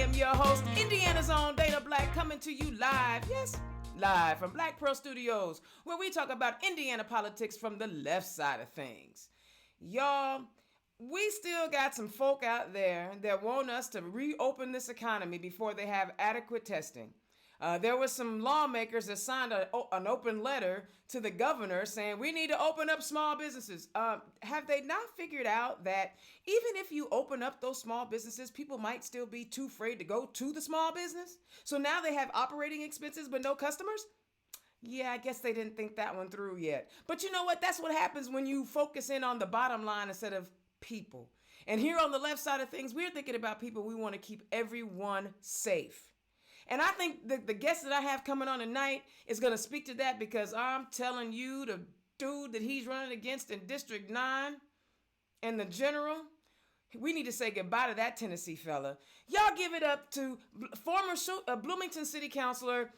am your host, Indiana's own Dana Black, coming to you live, yes, live from Black Pearl Studios, where we talk about Indiana politics from the left side of things. Y'all, we still got some folk out there that want us to reopen this economy before they have adequate testing. There was some lawmakers that signed an open letter to the governor saying we need to open up small businesses. Have they not figured out that even if you open up those small businesses, people might still be too afraid to go to the small business? So now they have operating expenses but no customers? Yeah, I guess they didn't think that one through yet. But you know what? That's what happens when you focus in on the bottom line instead of people. And here on the left side of things, we're thinking about people. We want to keep everyone safe. And I think the guest that I have coming on tonight is going to speak to that, because I'm telling you, the dude that he's running against in District 9 and the general, we need to say goodbye to that Tennessee fella. Y'all give it up to former Bloomington City Councilor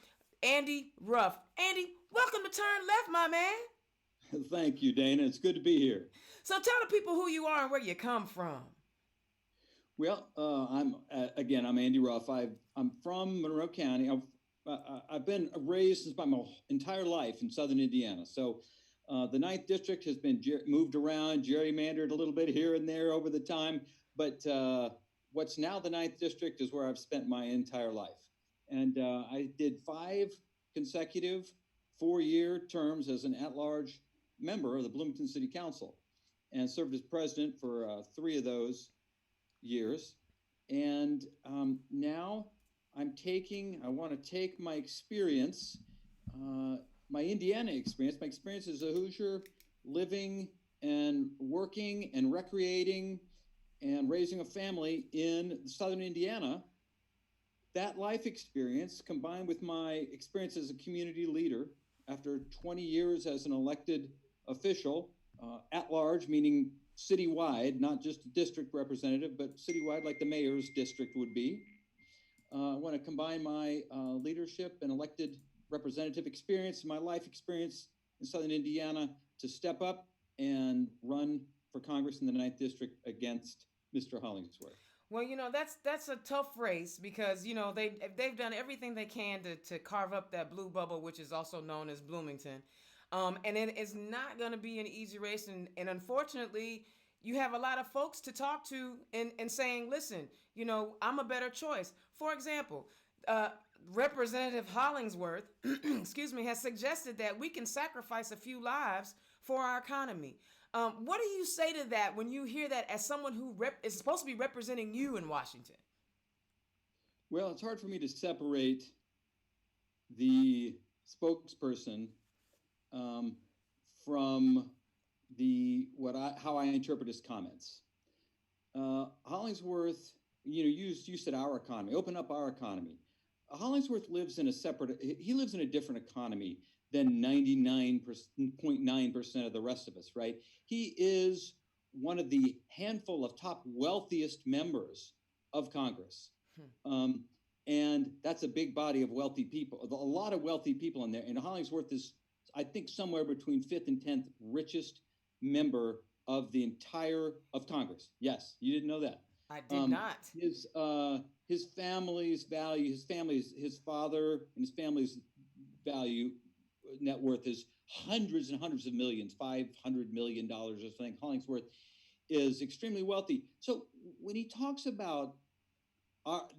Andy Ruff. Andy, welcome to Turn Left, my man. Thank you, Dana. It's good to be here. So tell the people who you are and where you come from. Well, I'm Andy Ruff. I'm from Monroe County. I've been raised since my entire life in southern Indiana. So the 9th District has been moved around, gerrymandered a little bit here and there over the time. But what's now the 9th District is where I've spent my entire life. And I did 5 consecutive 4-year terms as an at-large member of the Bloomington City Council, and served as president for 3 of those years. And now I want to take my experience, my Indiana experience, my experience as a Hoosier, living and working and recreating and raising a family in southern Indiana. That life experience, combined with my experience as a community leader after 20 years as an elected official, at large, meaning citywide, not just a district representative, but citywide like the mayor's district would be. I want to combine my leadership and elected representative experience, my life experience in southern Indiana, to step up and run for Congress in the 9th District against Mr. Hollingsworth. Well, you know, that's a tough race, because, you know, they've done everything they can to carve up that blue bubble, which is also known as Bloomington. And it is not going to be an easy race. And unfortunately, you have a lot of folks to talk to and saying, listen, you know, I'm a better choice. For example, Representative Hollingsworth, excuse me, has suggested that we can sacrifice a few lives for our economy. What do you say to that when you hear that as someone who is supposed to be representing you in Washington? Well, it's hard for me to separate the spokesperson from how I interpret his comments. Hollingsworth, you said our economy, open up our economy. Hollingsworth lives in a different economy than 99.9% of the rest of us, right? He is one of the handful of top wealthiest members of Congress. And that's a big body of wealthy people, a lot of wealthy people in there. And Hollingsworth is, I think, somewhere between 5th and 10th richest member of Congress. Yes, you didn't know that. I did not. His family's value, his father and his family's value, net worth is hundreds and hundreds of millions, $500 million or something. Hollingsworth is extremely wealthy. So when he talks about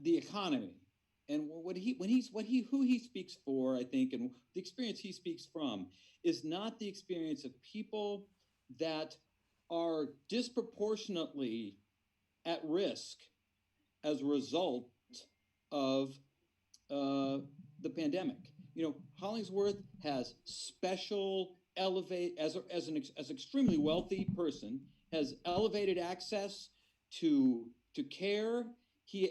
the economy and who he speaks for, I think, and the experience he speaks from is not the experience of people that are disproportionately at risk as a result of the pandemic. You know, Hollingsworth has as an extremely wealthy person, has elevated access to care. He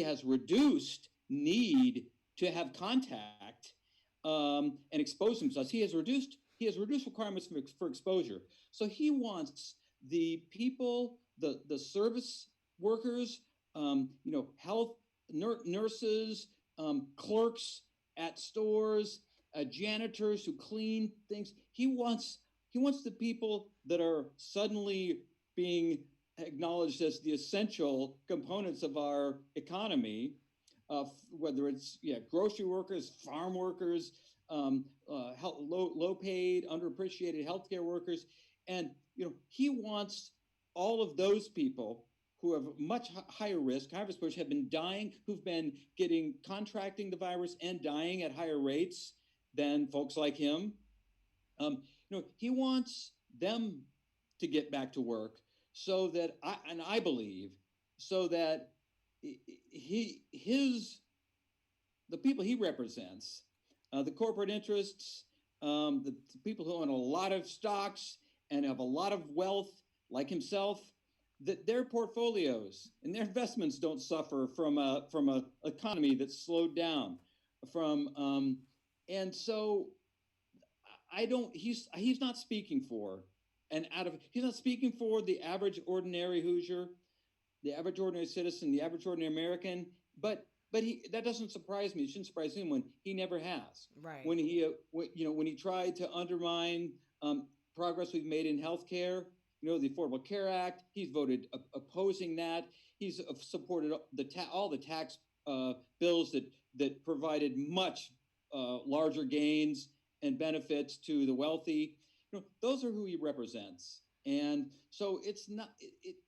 has reduced need to have contact and expose himself. He has reduced requirements for exposure. So he wants the people, the service workers, health nurses, clerks at stores, janitors who clean things. He wants the people that are suddenly being acknowledged as the essential components of our economy, whether it's grocery workers, farm workers, low paid, underappreciated healthcare workers, and he wants all of those people who have much higher risk, which have been dying, who've been getting contracting the virus and dying at higher rates than folks like him. He wants them to get back to work so that I believe so that the people he represents, the corporate interests, the people who own a lot of stocks and have a lot of wealth, like himself, that their portfolios and their investments don't suffer from a economy that's slowed down. And so I don't. He's not speaking for, he's not speaking for the average ordinary Hoosier, the average ordinary citizen, the average ordinary American. But that doesn't surprise me. It shouldn't surprise him when he never has. Right. When he tried to undermine progress we've made in healthcare, the Affordable Care Act, he's voted opposing that. He's supported all the tax bills that provided much larger gains and benefits to the wealthy. Those are who he represents. And so it's not,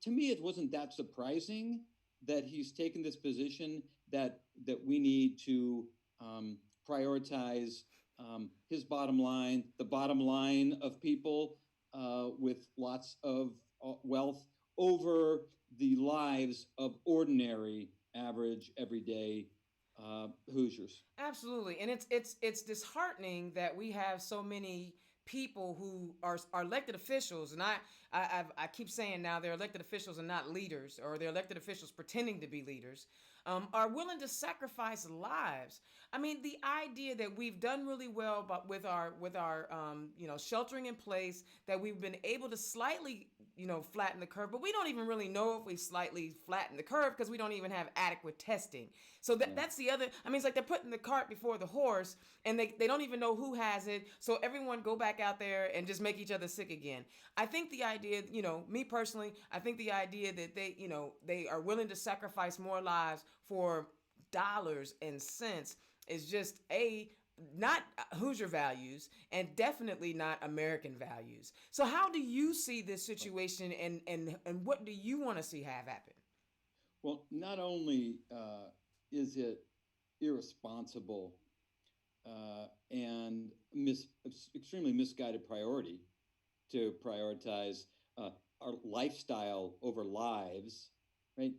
to me, it wasn't that surprising that he's taken this position that we need to prioritize his bottom line, the bottom line of people with lots of wealth over the lives of ordinary, average, everyday Hoosiers. Absolutely, and it's disheartening that we have so many people who are elected officials, and I keep saying now they're elected officials and not leaders, or they're elected officials pretending to be leaders, are willing to sacrifice lives. I mean, the idea that we've done really well, but with our sheltering in place, that we've been able to slightly flatten the curve, but we don't even really know if we slightly flattened the curve because we don't even have adequate testing. So that's the other. I mean, it's like they're putting the cart before the horse, and they don't even know who has it. So everyone go back out there and just make each other sick again. I think the idea, me personally, I think the idea that they are willing to sacrifice more lives for dollars and cents is just not Hoosier values and definitely not American values. So how do you see this situation, and what do you want to see have happen? Well, not only is it irresponsible and extremely misguided priority to prioritize our lifestyle over lives, right?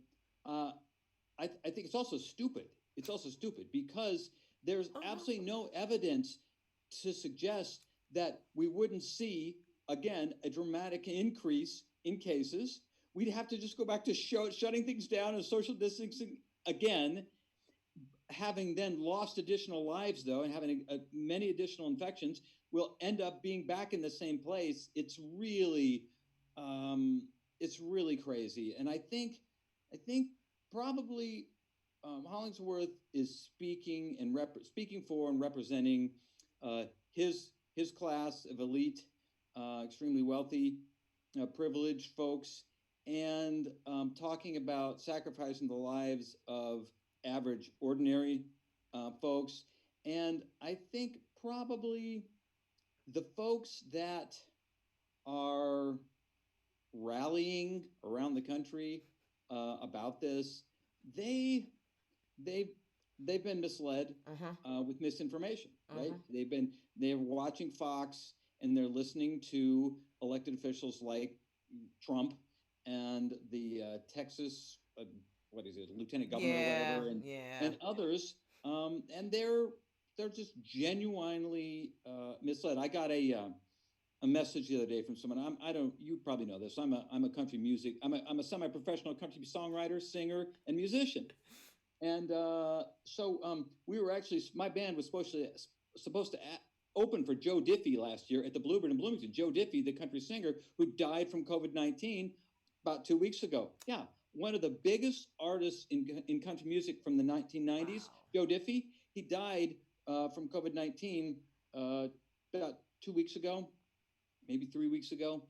I think it's also stupid. It's also stupid because there's absolutely no evidence to suggest that we wouldn't see, again, a dramatic increase in cases. We'd have to just go back to shutting things down and social distancing again, having then lost additional lives, though, and having many additional infections. We'll end up being back in the same place. It's really crazy. And I think probably Hollingsworth is speaking for and representing his class of elite, extremely wealthy, privileged folks, and talking about sacrificing the lives of average, ordinary folks. And I think probably the folks that are rallying around the country about this, they've been misled with misinformation, right? They're watching Fox and they're listening to elected officials like Trump and the Texas, lieutenant governor or whatever, and others, and they're just genuinely misled. I got a message the other day from someone. You probably know this. I'm a country music. I'm a semi-professional country songwriter, singer, and musician. And so we were actually, my band was supposed to open for Joe Diffie last year at the Bluebird in Bloomington. Joe Diffie, the country singer who died from COVID-19 about 2 weeks ago. Yeah, one of the biggest artists in country music from the 1990s. Wow. Joe Diffie, he died from COVID-19 about 2 weeks ago, maybe 3 weeks ago.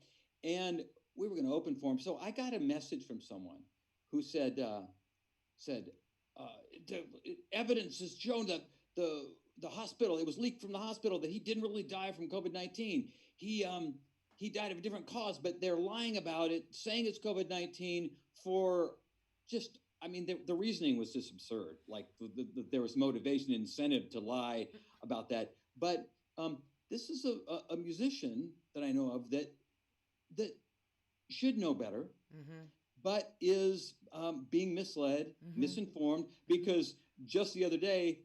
And we were going to open for him. So I got a message from someone who said uh, evidence has shown that the hospital, it was leaked from the hospital that he didn't really die from COVID-19. He died of a different cause, but they're lying about it, saying it's COVID-19 for just. I mean, the reasoning was just absurd. Like there was motivation, incentive to lie about that. But this is a musician that I know of that should know better, Mm-hmm. but is being misled, Mm-hmm. misinformed, because just the other day,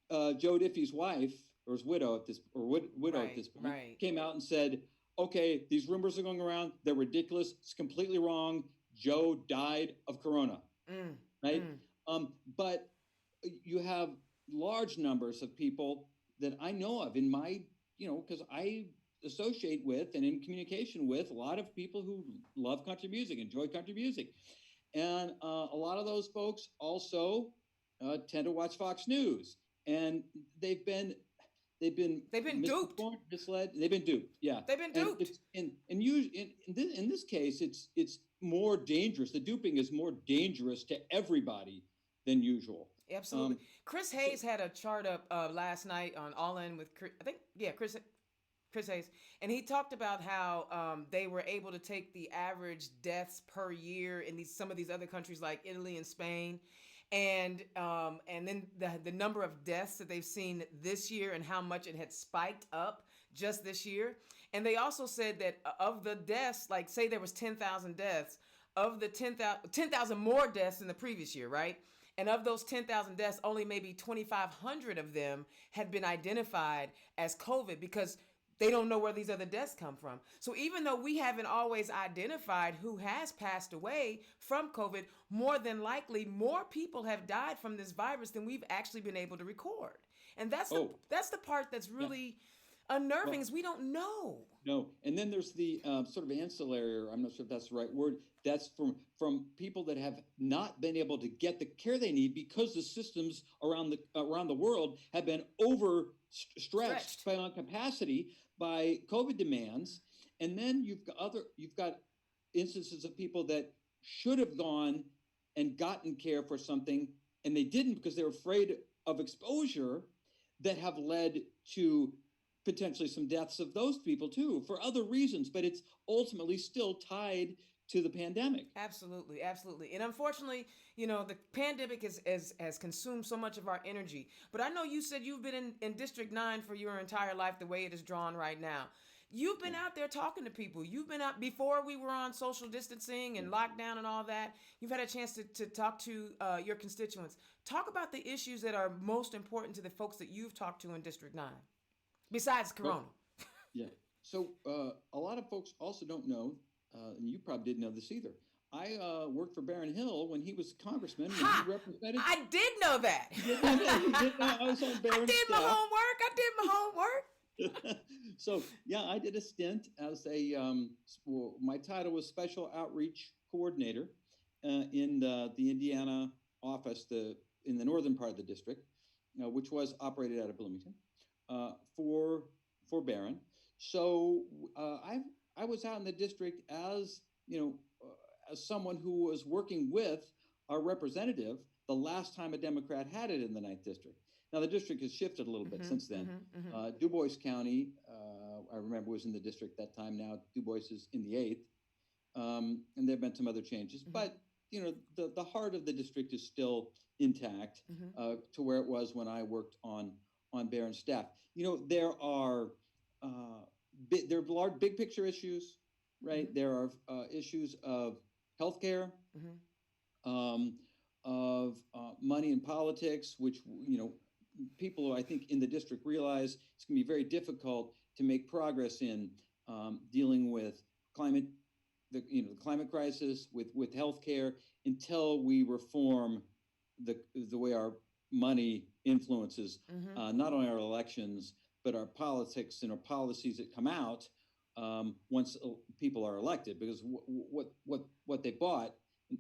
Joe Diffie's wife, or his widow at this, or widow at Right. this point, Right. came out and said, "Okay, these rumors are going around. They're ridiculous. It's completely wrong. Joe died of corona." Mm. Right? Mm. But you have large numbers of people that I know of in my, because I associate with and in communication with a lot of people who love country music, enjoy country music. And a lot of those folks also tend to watch Fox News. And they've been They've been duped. misinformed, misled. They've been duped. Yeah, They've been and duped. it's in this case, it's more dangerous. The duping is more dangerous to everybody than usual. Absolutely. Chris So, Hayes had a chart up last night on All In with Chris, I think, yeah, Chris Hayes, and he talked about how they were able to take the average deaths per year in some of these other countries like Italy and Spain, and then the number of deaths that they've seen this year and how much it had spiked up just this year. And they also said that of the deaths, like say there was 10,000 deaths, of the 10,000 more deaths than the previous year, right? And of those 10,000 deaths, only maybe 2,500 of them had been identified as COVID because they don't know where these other deaths come from. So even though we haven't always identified who has passed away from COVID, more than likely more people have died from this virus than we've actually been able to record. And that's the part that's yeah. really unnerving Well, is we don't know. no, and then there's the sort of ancillary, or I'm not sure if that's the right word. That's from people that have not been able to get the care they need because the systems around the world have been overstretched Stretched. beyond capacity by COVID demands. And then you've got instances of people that should have gone and gotten care for something, and they didn't because they were afraid of exposure, that have led to potentially some deaths of those people too for other reasons, but it's ultimately still tied to the pandemic. Absolutely, absolutely. And unfortunately, the pandemic has consumed so much of our energy. But I know you said you've been in District 9 for your entire life the way it is drawn right now. You've been Yeah. out there talking to people. You've been out before we were on social distancing and lockdown and all that. You've had a chance to talk to your constituents. Talk about the issues that are most important to the folks that you've talked to in District 9, besides Well, Corona. yeah. So a lot of folks also don't know, and you probably didn't know this either. I worked for Barron Hill when he was congressman, when Ha! he represented. I did know that. You didn't know that? You didn't know I was on I Barron's did my staff. homework. I did my homework. So yeah, I did a stint as well, my title was special outreach coordinator in the Indiana office, in the northern part of the district, which was operated out of Bloomington, for Barron. So I was out in the district as as someone who was working with our representative the last time a Democrat had it in the 9th district. Now the district has shifted a little bit since then. Du Bois County, I remember, was in the district that time. Now Du Bois is in the 8th, and there have been some other changes. But the heart of the district is still intact, to where it was when I worked on Barron's staff. There are large, big picture issues, right? There are issues of healthcare, um, of money and politics, which people, I think, in the district realize it's going to be very difficult to make progress in dealing with climate, the climate crisis, with healthcare, until we reform the way our money influences not only our elections but our politics and our policies that come out once people are elected. Because what they bought,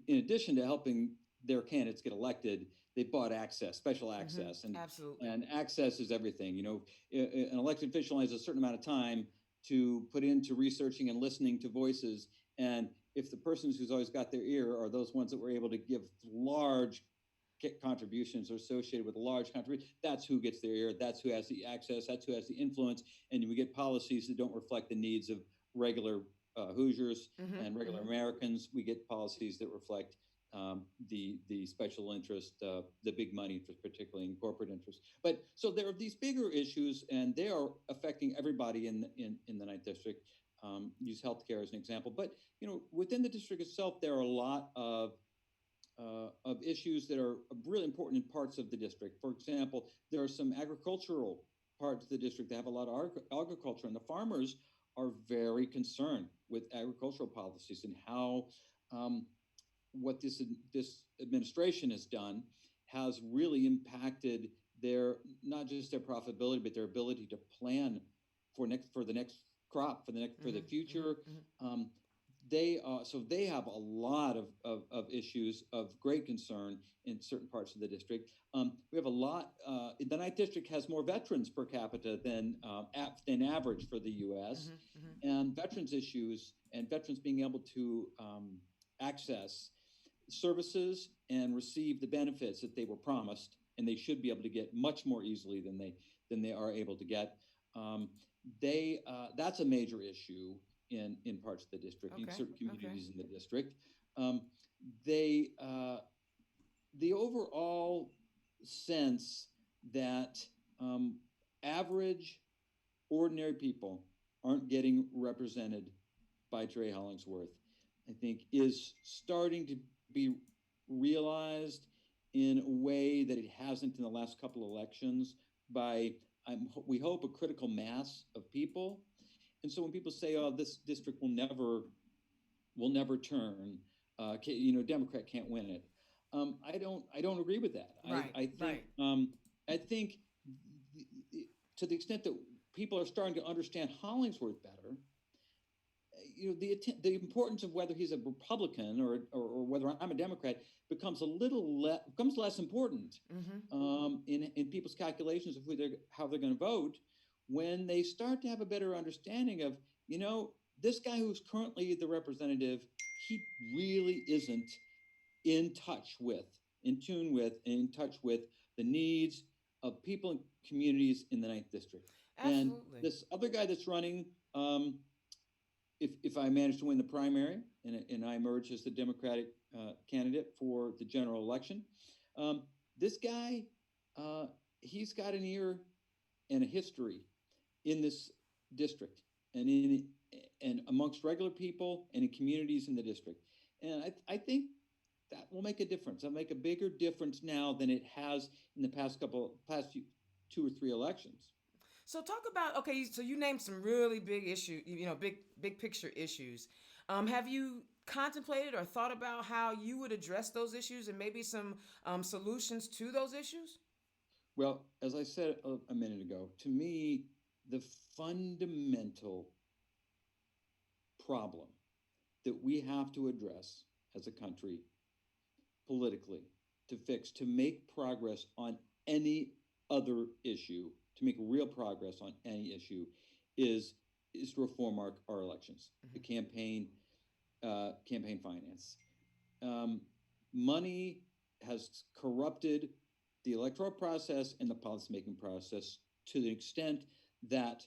in addition to helping their candidates get elected, they bought access, special access, Absolutely. and access is everything. An elected official has a certain amount of time to put into researching and listening to voices. And if the persons who's always got their ear are those ones that were able to give large contributions are associated with a large contribution, that's who gets their ear, that's who has the access, that's who has the influence, and we get policies that don't reflect the needs of regular Hoosiers Mm-hmm. and regular Mm-hmm. Americans. We get policies that reflect the special interest, the big money interest, particularly in corporate interests. But so there are these bigger issues, and they are affecting everybody in the Ninth District. Use healthcare as an example, but within the district itself, there are a lot of issues that are really important in parts of the district. For example, there are some agricultural parts of the district that have a lot of agriculture, and the farmers are very concerned with agricultural policies and how um, what this administration has done has really impacted their not just their profitability, but their ability to plan for the next crop for the Mm-hmm. future. Mm-hmm. Um, they have a lot of issues of great concern in certain parts of the district. We have a lot. The Ninth District has more veterans per capita than average for the U.S. Mm-hmm. Mm-hmm. And veterans issues and veterans being able to access services and receive the benefits that they were promised, and they should be able to get much more easily than they are able to get. Um, they That's a major issue in parts of the district, in Okay. certain Okay. communities in the district. Um, they The overall sense that um, average ordinary people aren't getting represented by Trey Hollingsworth, I think, is starting to be realized in a way that it hasn't in the last couple of elections by, we hope, a critical mass of people. And so when people say, "Oh, this district will never turn," Democrat can't win it. I don't agree with that. Right. Right. I think to the extent that people are starting to understand Hollingsworth better, the importance of whether he's a Republican or whether I'm a Democrat becomes less important Mm-hmm. in people's calculations of how they're going to vote when they start to have a better understanding of this guy who's currently the representative, he really isn't in touch with, in tune with, in touch with the needs of people and communities in the Ninth District. And Absolutely. this other guy that's running, if I manage to win the primary and I emerge as the Democratic candidate for the general election, this guy, he's got an ear and a history in this district and amongst regular people and in communities in the district. And I think that will make a difference. It'll make a bigger difference now than it has in the past 2 or 3 elections. So talk about, okay. So you named some really big issue, big picture issues. Have you contemplated or thought about how you would address those issues and maybe some solutions to those issues? Well, as I said a minute ago, to me, the fundamental problem that we have to address as a country politically to make progress on any other issue, to make real progress on any issue, is to reform our elections, the campaign finance. Um, Money has corrupted the electoral process and the policymaking process to the extent that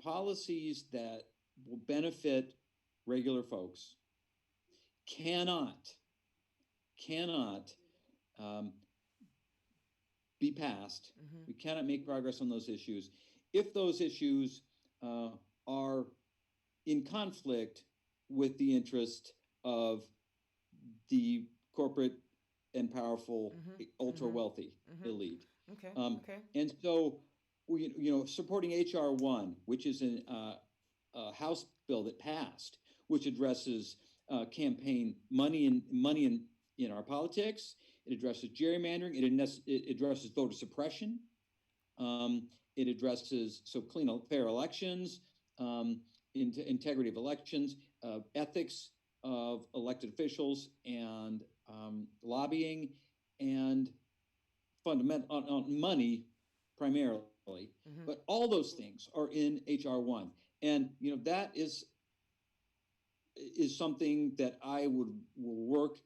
policies that will benefit regular folks cannot cannot um, be passed. Mm-hmm. We cannot make progress on those issues if those issues are in conflict with the interest of the corporate and powerful, Mm-hmm. ultra Mm-hmm. wealthy Mm-hmm. elite. Okay. Okay. And so, supporting HR1, which is a House bill that passed, which addresses campaign money in our politics. It addresses gerrymandering. It addresses voter suppression. It addresses clean, fair elections, integrity of elections, ethics of elected officials, and lobbying, and fundamental on money primarily. Mm-hmm. But all those things are in HR1. And that is something that I will work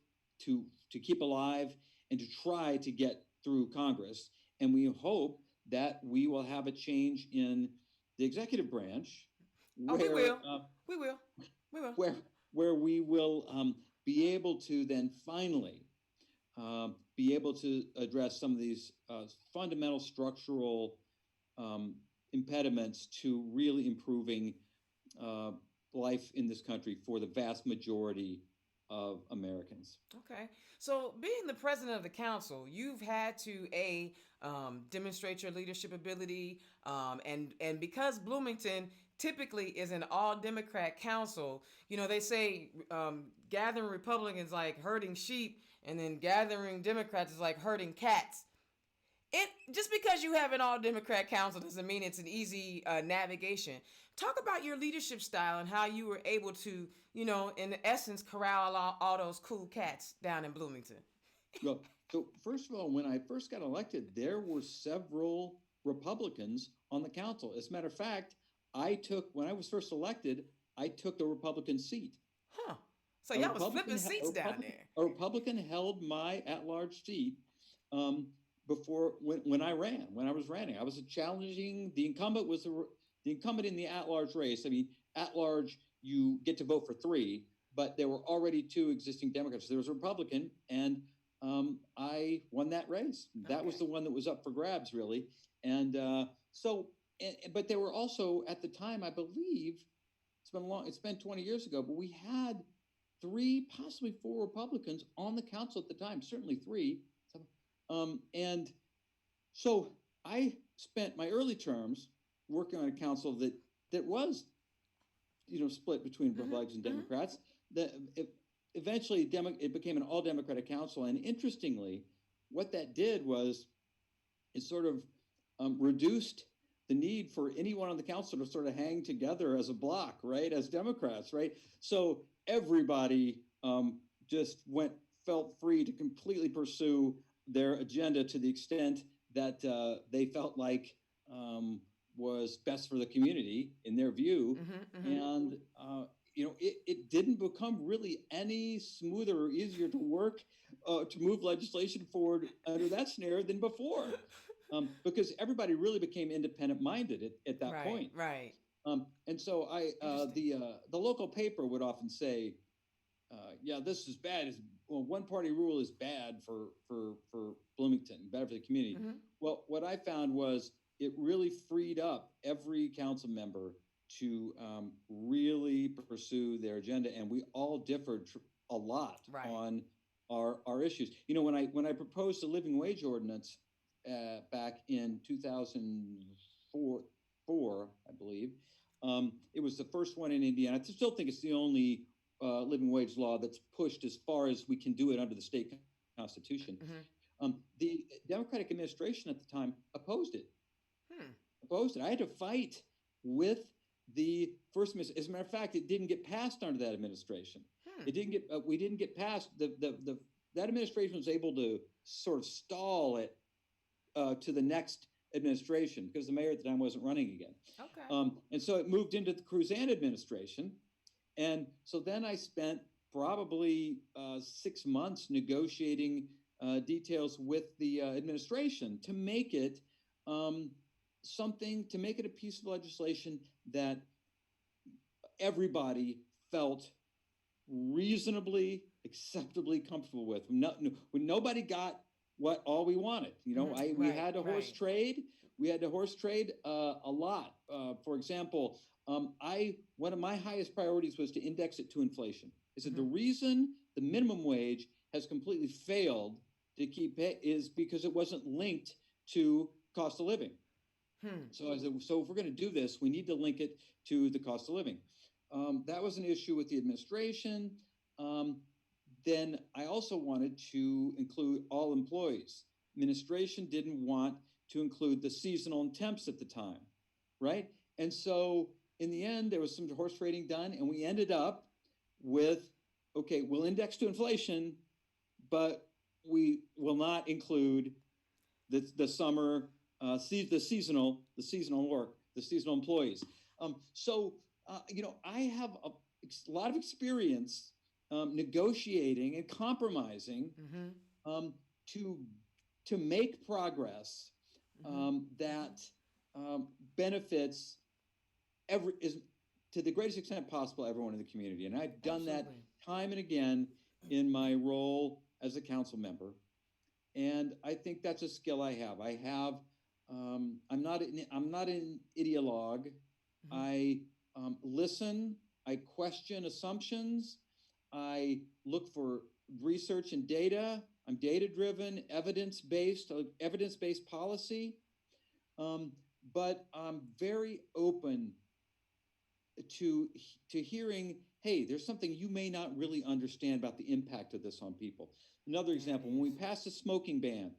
to keep alive and to try to get through Congress. And we hope that we will have a change in the executive branch, Oh, we where will. We will. We will. where where we will be able to then finally be able to address some of these fundamental structural um, impediments to really improving uh, life in this country for the vast majority of Americans. Okay. So, being the president of the council, you've had to demonstrate your leadership ability, and because Bloomington typically is an all Democrat council, they say gathering Republicans like herding sheep, and then gathering Democrats is like herding cats. It just because you have an all Democrat council doesn't mean it's an easy navigation. Talk about your leadership style and how you were able to, in essence, corral all those cool cats down in Bloomington. Well, so first of all, when I first got elected, there were several Republicans on the council. As a matter of fact, when I was first elected, I took the Republican seat. Huh. So y'all was flipping seats down there. A Republican held my at-large seat before when I ran. When I was running, I was challenging the incumbent. Was the incumbent in the at-large race? I mean, at-large, you get to vote for three, but there were already two existing Democrats. There was a Republican, and I won that race. That was the one that was up for grabs, really. And but there were also at the time, I believe, it's been 20 years ago, but we had three, possibly four Republicans on the council at the time, certainly three. And so I spent my early terms working on a council that was, split between Republicans and Democrats. Eventually it became an all Democratic council. And interestingly, what that did was it sort of reduced the need for anyone on the council to sort of hang together as a block, right? As Democrats, right? So everybody just felt free to completely pursue their agenda to the extent that they felt like was best for the community in their view. And it didn't become really any smoother or easier to work to move legislation forward under that scenario than before, because everybody really became independent-minded at that point. Right. And so the local paper would often say, "Yeah, this is bad. One-party rule is bad for Bloomington, bad for the community." Well, what I found was it really freed up every council member to really pursue their agenda, and we all differed a lot on our issues. When I proposed a living wage ordinance back in 2004, I believe, it was the first one in Indiana. I still think it's the only living wage law that's pushed as far as we can do it under the state constitution. The Democratic administration at the time opposed it. I had to fight with the first administration. As a matter of fact, it didn't get passed under that administration. It didn't get. We didn't get past that administration was able to sort of stall it to the next administration because the mayor at the time wasn't running again. Okay. And so it moved into the Cruzan administration, and so then I spent probably 6 months negotiating details with the administration to make it to make it a piece of legislation that everybody felt reasonably, acceptably comfortable with. When nobody got all we wanted, we had to horse trade. We had to horse trade a lot. For example, one of my highest priorities was to index it to inflation. I said the reason the minimum wage has completely failed to keep it is because it wasn't linked to cost of living. So I said, so if we're going to do this, we need to link it to the cost of living. That was an issue with the administration. Then I also wanted to include all employees. Administration didn't want to include the seasonal and temps at the time, right? And so in the end, there was some horse trading done, and we ended up with, okay, we'll index to inflation, but we will not include the summer, the seasonal work, the seasonal employees. So I have a lot of experience negotiating and compromising Mm-hmm. um, to to make progress Mm-hmm. that benefits every is to the greatest extent possible everyone in the community. And I've done that Absolutely. time and again in my role as a council member. And I think that's a skill I have. I have. I'm not an ideologue. Mm-hmm. I listen. I question assumptions. I look for research and data. I'm data driven, evidence based policy. Um, but I'm very open to to hearing, hey, there's something you may not really understand about the impact of this on people. Another There it example, when we is. passed the smoking ban,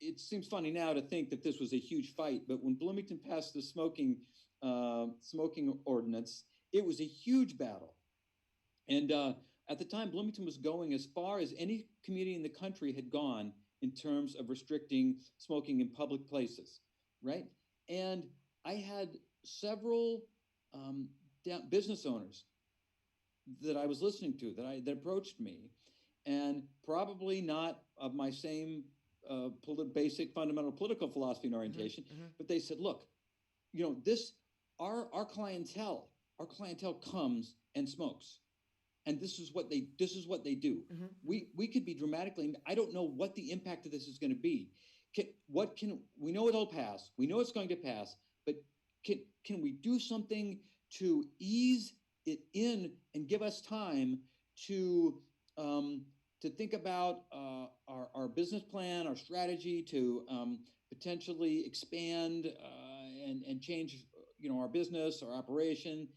it seems funny now to think that this was a huge fight, but when Bloomington passed the smoking ordinance, it was a huge battle. And at the time, Bloomington was going as far as any community in the country had gone in terms of restricting smoking in public places, right? And I had several um, business owners that I was listening to that approached me, and probably not of my same basic fundamental political philosophy and Mm-hmm. orientation, Mm-hmm. but they said, look, this our clientele comes and smokes, and this is what they do. Mm-hmm. Mm-hmm. We could be dramatically. I don't know what the impact of this is going to be. What can we know? It'll pass. We know it's going to pass, but can we do something to ease it in and give us time to um, think about our business plan, our strategy to potentially expand and change our business, our operation,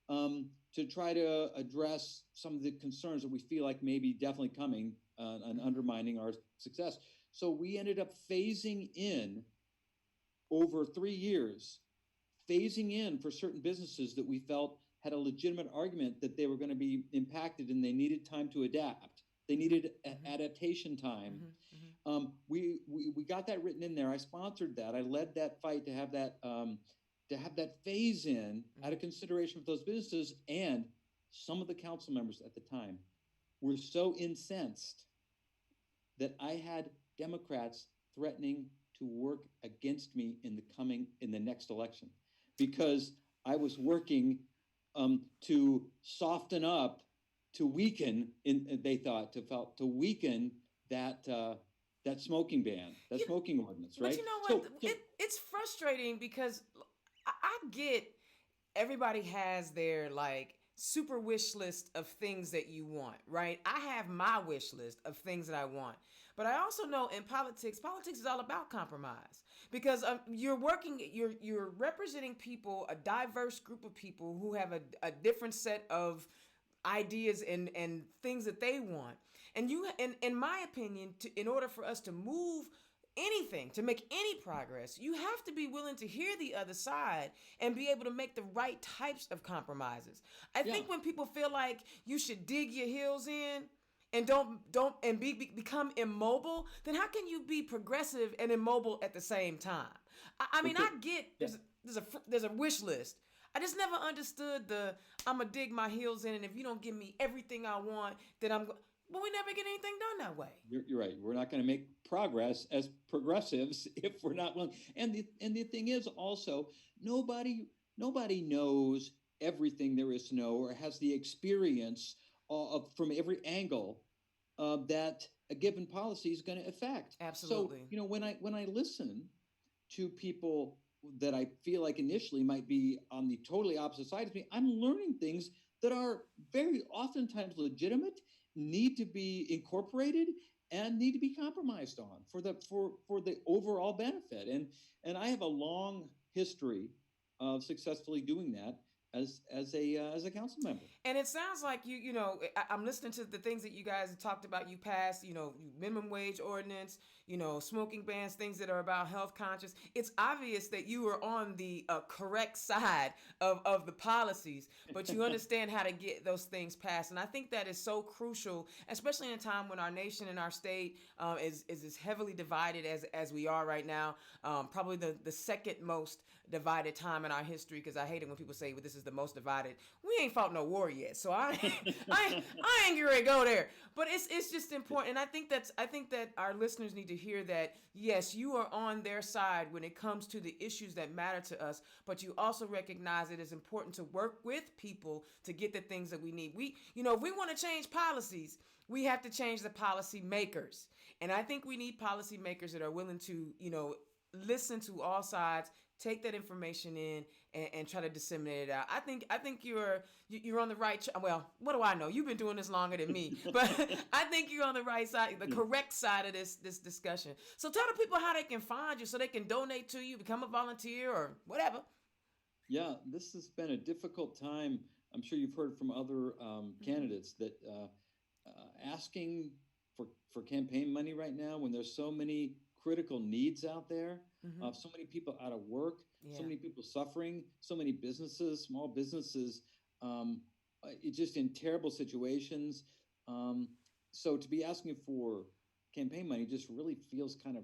to try to address some of the concerns that we feel like may be definitely coming and Mm-hmm. undermining our success. So we ended up phasing in over 3 years, phasing in for certain businesses that we felt had a legitimate argument that they were going to be impacted and they needed time to adapt. They Mm-hmm. needed Mm-hmm. adaptation time. Mm-hmm. Mm-hmm. We got that written in there. I sponsored that. I led that fight to have that phase in out Mm-hmm. of consideration for those businesses. And some of the council members at the time were so incensed that I had Democrats threatening to work against me in the next election because I was working to soften up, to weaken. They thought to weaken that that smoking ban, that You, smoking ordinance, but right? you know what? So It's frustrating because I get everybody has their like super wish list of things that you want, right? I have my wish list of things that I want. But I also know in politics is all about compromise because you're working, you're representing people, a diverse group of people who have a different set of ideas and things that they want. And in my opinion, in order for us to move anything, to make any progress, you have to be willing to hear the other side and be able to make the right types of compromises. I yeah, think when people feel like you should dig your heels in and don't and become immobile, then how can you be progressive and immobile at the same time? I mean, I okay, get yeah. there's a wish list. I just never understood the I'm gonna dig my heels in, and if you don't give me everything I want, then but we never get anything done that way. You're right. We're not going to make progress as progressives if we're not willing. And the thing is also nobody knows everything there is to know or has the experience of from every angle that a given policy is going to affect. So Absolutely. when I listen to people that I feel like initially might be on the totally opposite side of me, I'm learning things that are very oftentimes legitimate, need to be incorporated, and need to be compromised on for the overall benefit. And I have a long history of successfully doing that as a council member. And it sounds like I'm listening to the things that you guys have talked about. You passed, minimum wage ordinance, smoking bans, things that are about health conscious. It's obvious that you are on the correct side of the policies, but you understand how to get those things passed. And I think that is so crucial, especially in a time when our nation and our state is as heavily divided as we are right now. Probably the second most divided time in our history, because I hate it when people say, well, this is the most divided. We ain't fought no war yet, so I ain't ready to go there. But it's just important, and I think that our listeners need to hear that, yes, you are on their side when it comes to the issues that matter to us, but you also recognize it is important to work with people to get the things that we need. If we want to change policies, we have to change the policy makers. And I think we need policy makers that are willing to, listen to all sides, take that information in, and try to disseminate it out. I think you're on the right. Well, what do I know? You've been doing this longer than me, but I think you're on the right side, the correct side of this discussion. So tell the people how they can find you, so they can donate to you, become a volunteer, or whatever. Yeah, this has been a difficult time. I'm sure you've heard from other candidates that asking for campaign money right now, when there's so many critical needs out there, so many people out of work, so many people suffering, so many businesses, small businesses, just in terrible situations. So to be asking for campaign money just really feels kind of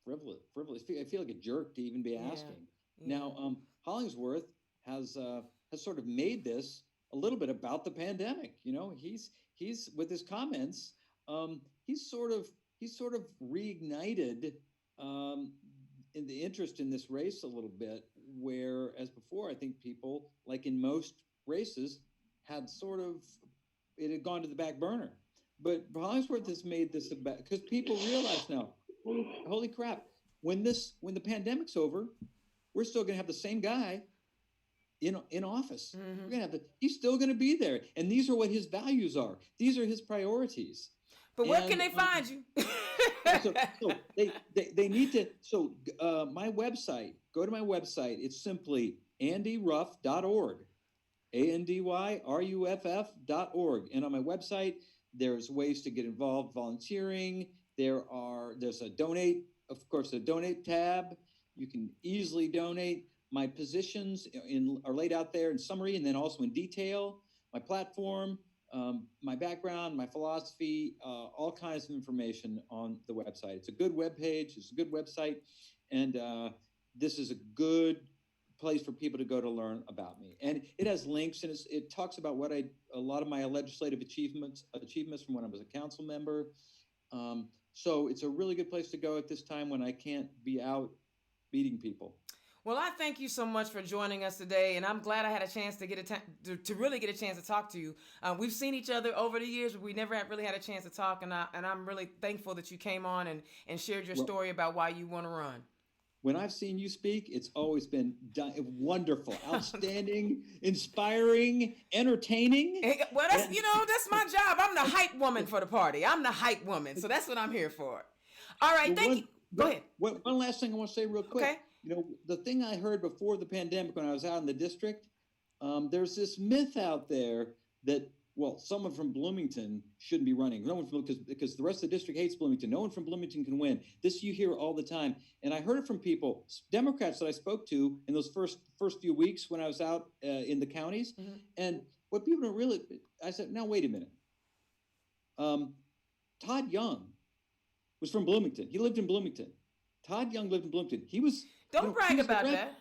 frivolous. I feel like a jerk to even be asking. Yeah. Now, Hollingsworth has sort of made this a little bit about the pandemic. He's with his comments. He's sort of reignited in the interest in this race a little bit, whereas before, I think people, like in most races, had it had gone to the back burner. But Hollingsworth has made this about, because people realize now, holy crap, when the pandemic's over, we're still going to have the same guy in office. We're going to he's still going to be there, and these are what his values are. These are his priorities. But where can they find you? so they need to. So my website. Go to my website. It's simply andyruff.org, ANDYRUFF.org. And on my website, there's ways to get involved volunteering. There's a donate, of course, a donate tab. You can easily donate. My positions are laid out there in summary, and then also in detail. My platform, my background, my philosophy, all kinds of information on the website. It's a good webpage. It's a good website. And this is a good place for people to go to learn about me. And it has links, and it talks about a lot of my legislative achievements from when I was a council member. So it's a really good place to go at this time when I can't be out meeting people. Well, I thank you so much for joining us today, and I'm glad I had a chance to to really get a chance to talk to you. We've seen each other over the years, but we never really had a chance to talk, and I'm really thankful that you came on and shared your story about why you want to run. When I've seen you speak, it's always been wonderful, outstanding, inspiring, entertaining. Well, that's my job. I'm the hype woman for the party. I'm the hype woman, so that's what I'm here for. All right, thank you. Go ahead. One last thing I want to say real quick. Okay. The thing I heard before the pandemic when I was out in the district, there's this myth out there that, someone from Bloomington shouldn't be running. No one because the rest of the district hates Bloomington. No one from Bloomington can win. This you hear all the time. And I heard it from people, Democrats that I spoke to in those first few weeks when I was out in the counties. Mm-hmm. And what people don't really, I said, now, wait a minute. Todd Young was from Bloomington. He lived in Bloomington. Todd Young lived in Bloomington. He was... Don't brag about that.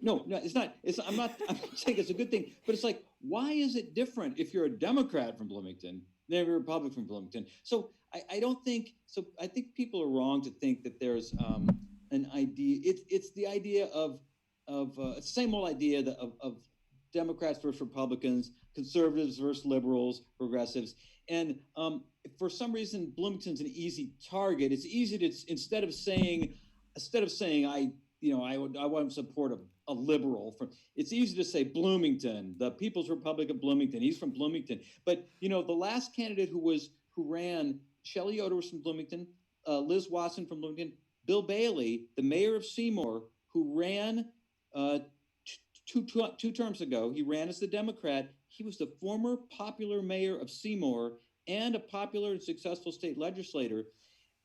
No, it's not. I'm not saying it's a good thing, but it's like, why is it different if you're a Democrat from Bloomington than if you're a Republican from Bloomington? So I don't think, so I think people are wrong to think that there's an idea. It's the idea of it's the same old idea of Democrats versus Republicans, conservatives versus liberals, progressives. And for some reason, Bloomington's an easy target. It's easy to, instead of saying I want to support a liberal. It's easy to say Bloomington, the People's Republic of Bloomington. He's from Bloomington. But, the last candidate who ran, Shelley Yoder was from Bloomington, Liz Watson from Bloomington, Bill Bailey, the mayor of Seymour, who ran two terms ago. He ran as the Democrat. He was the former popular mayor of Seymour and a popular and successful state legislator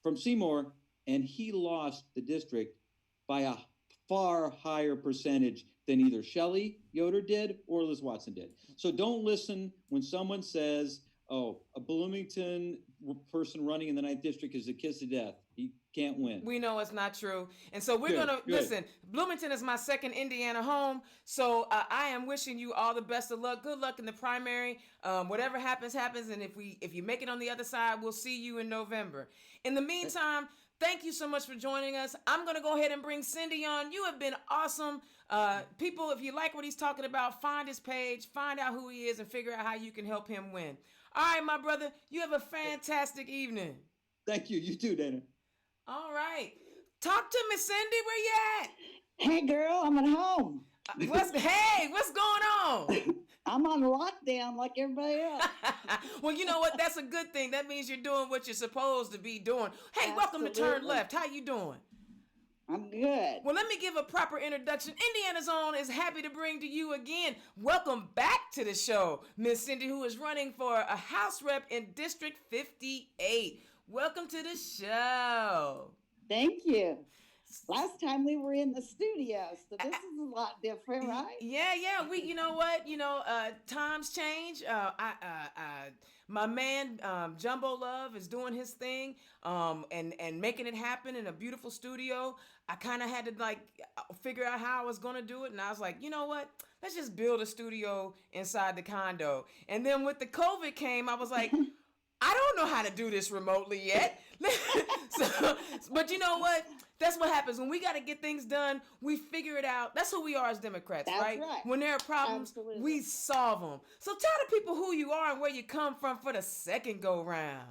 from Seymour, and he lost the district by a far higher percentage than either Shelley Yoder did or Liz Watson did. So don't listen when someone says, a Bloomington person running in the 9th district is a kiss of death. He can't win. We know it's not true. And so we're going Good, to good. listen. Bloomington is my second Indiana home. So I am wishing you all the best of luck. Good luck in the primary. Whatever happens, happens. And if you make it on the other side, we'll see you in November. In the meantime, thank you so much for joining us. I'm going to go ahead and bring Cindy on. You have been awesome. People, if you like what he's talking about, find his page, find out who he is, and figure out how you can help him win. All right, my brother, you have a fantastic evening. Thank you. You too, Dana. All right. Talk to me, Cindy. Where you at? Hey, girl, I'm at home. What's going on? I'm on lockdown like everybody else. Well, you know what? That's a good thing. That means you're doing what you're supposed to be doing. Hey, welcome to Turn Absolutely. Left. How you doing? I'm good. Well, let me give a proper introduction. Indiana's Own is happy to bring to you again. Welcome back to the show, Miss Cindy, who is running for a House Rep in District 58. Welcome to the show. Thank you. Last time we were in the studio, so this is a lot different, right? Yeah. We, you know what? Times change. My man Jumbo Love is doing his thing, and making it happen in a beautiful studio. I kind of had to figure out how I was gonna do it, and I was like, you know what? Let's just build a studio inside the condo. And then with the COVID came, I was like, I don't know how to do this remotely yet. But you know what? That's what happens. When we got to get things done, we figure it out. That's who we are as Democrats, That's right? right. When there are problems, Absolutely. we solve them. So tell the people who you are and where you come from for the second go round.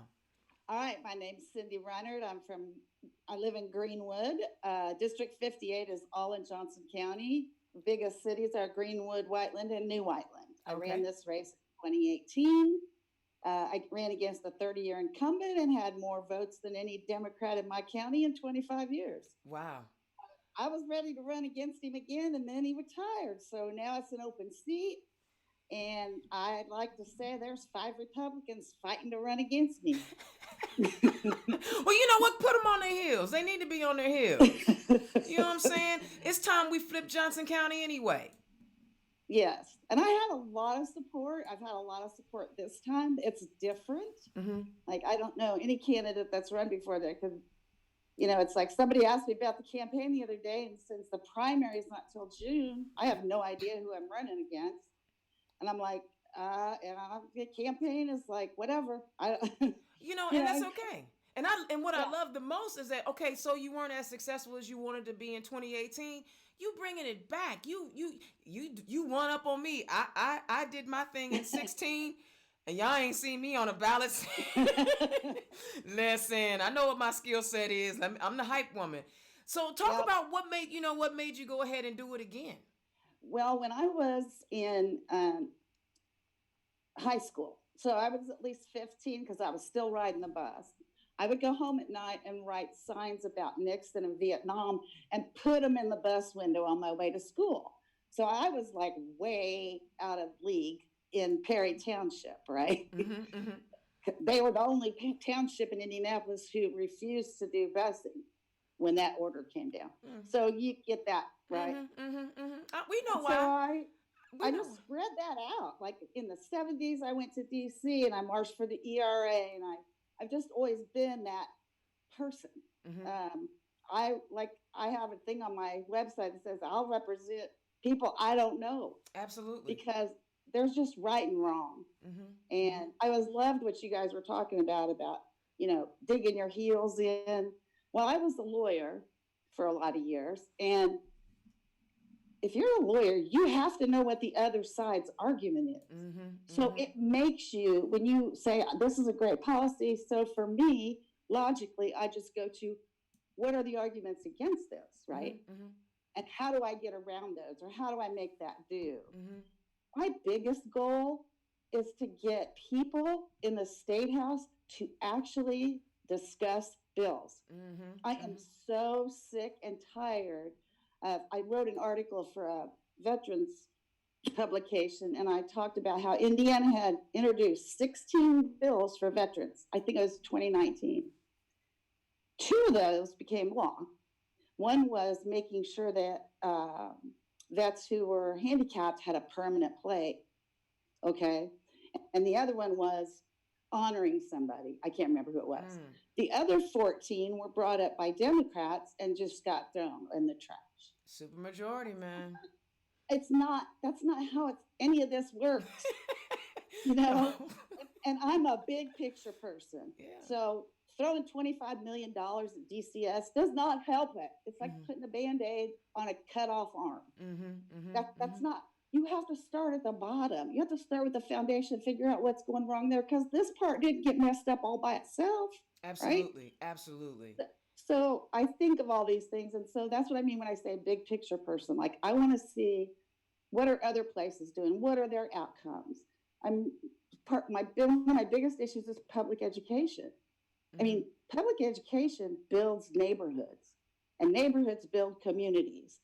All right, my name's Cindy Reinert. I live in Greenwood. District 58 is all in Johnson County. The biggest cities are Greenwood, Whiteland, and New Whiteland. I ran this race in 2018. I ran against a 30-year incumbent and had more votes than any Democrat in my county in 25 years. Wow. I was ready to run against him again, and then he retired. So now it's an open seat. And I'd like to say there's 5 Republicans fighting to run against me. Well, you know what? Put them on their heels. They need to be on their heels. You know what I'm saying? It's time we flip Johnson County anyway. Yes. And I had a lot of support. I've had a lot of support this time. It's different. Mm-hmm. Like, I don't know any candidate that's run before there because, it's like somebody asked me about the campaign the other day. And since the primary is not till June, I have no idea who I'm running against. And I'm like, the campaign is like, whatever. And that's okay. And what I love the most is that, okay, so you weren't as successful as you wanted to be in 2018. You bringing it back. You won up on me. I did my thing in 16, and y'all ain't seen me on a ballot. Listen, I know what my skill set is. I'm the hype woman. So talk about what made you go ahead and do it again. Well, when I was in high school, so I was at least 15 because I was still riding the bus. I would go home at night and write signs about Nixon and Vietnam and put them in the bus window on my way to school. So I was like way out of league in Perry Township, right? Mm-hmm, mm-hmm. They were the only township in Indianapolis who refused to do busing when that order came down. Mm-hmm. So you get that, right? Mm-hmm, mm-hmm, mm-hmm. We know so why. I just spread that out. Like in the 70s, I went to D.C. and I marched for the ERA, and I've just always been that person. Mm-hmm. I have a thing on my website that says I'll represent people I don't know. Absolutely. Because there's just right and wrong. Mm-hmm. And I loved what you guys were talking about, digging your heels in. Well, I was a lawyer for a lot of years. And if you're a lawyer, you have to know what the other side's argument is. Mm-hmm, so it makes you, when you say, this is a great policy. So for me, logically, I just go to, what are the arguments against this, right? Mm-hmm. And how do I get around those? Or how do I make that do? Mm-hmm. My biggest goal is to get people in the State House to actually discuss bills. Mm-hmm, I am so sick and tired. I wrote an article for a veterans publication, and I talked about how Indiana had introduced 16 bills for veterans. I think it was 2019. 2 of those became law. One was making sure that vets who were handicapped had a permanent plate, okay? And the other one was honoring somebody. I can't remember who it was. Mm. The other 14 were brought up by Democrats and just got thrown in the trash. Super majority, man. It's not, that's not how any of this works, you No. know? And I'm a big picture person. Yeah. So throwing $25 million at DCS does not help it. It's like Mhm. putting a Band-Aid on a cut off arm. Mm-hmm. That's not, you have to start at the bottom. You have to start with the foundation, figure out what's going wrong there, because this part didn't get messed up all by itself. Right? Absolutely. Absolutely. So I think of all these things. And so that's what I mean when I say big picture person. Like, I want to see, what are other places doing? What are their outcomes? I'm one of my biggest issues is public education. I mean, public education builds neighborhoods, and neighborhoods build communities,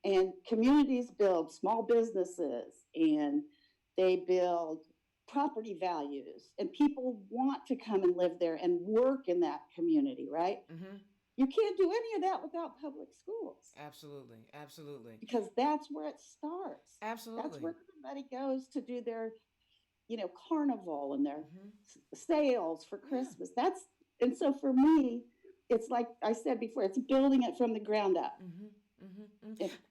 and communities build small businesses, and they build property values, and people want to come and live there and work in that community, right? You can't do any of that without public schools. Absolutely. Absolutely. Because that's where it starts. Absolutely. That's where everybody goes to do their, carnival and their sales for Christmas. And so for me, it's like I said before, it's building it from the ground up.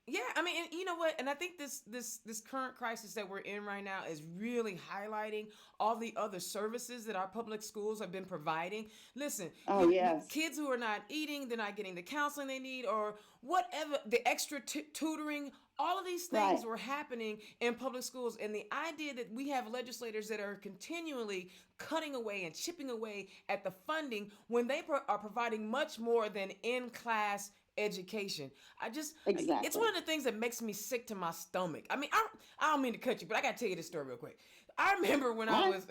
Yeah, I mean, and you know what? And I think this current crisis that we're in right now is really highlighting all the other services that our public schools have been providing. Listen, Yes. Kids who are not eating, they're not getting the counseling they need, or whatever, the extra tutoring. All of these things were happening in public schools, and the idea that we have legislators that are continually cutting away and chipping away at the funding when they are providing much more than in-class education. Exactly. It's one of the things that makes me sick to my stomach. I mean, I don't mean to cut you, but I got to tell you this story real quick. I remember when I was,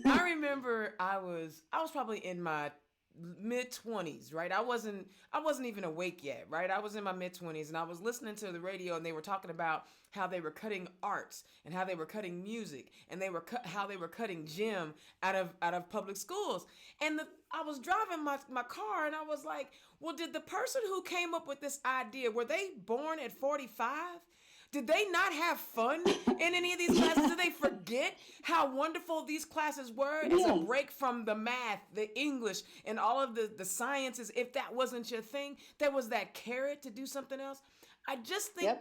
I remember I was probably in my mid-20s, right? I wasn't even awake yet, right? I was in my mid-20s, and I was listening to the radio, and they were talking about how they were cutting arts and how they were cutting music, and how they were cutting gym out of public schools. And I was driving my car, and I was like, well, did the person who came up with this idea, were they born at 45? Did they not have fun in any of these classes? Did they forget how wonderful these classes were as a break from the math, the English, and all of the sciences? If that wasn't your thing, there was that carrot to do something else. I just think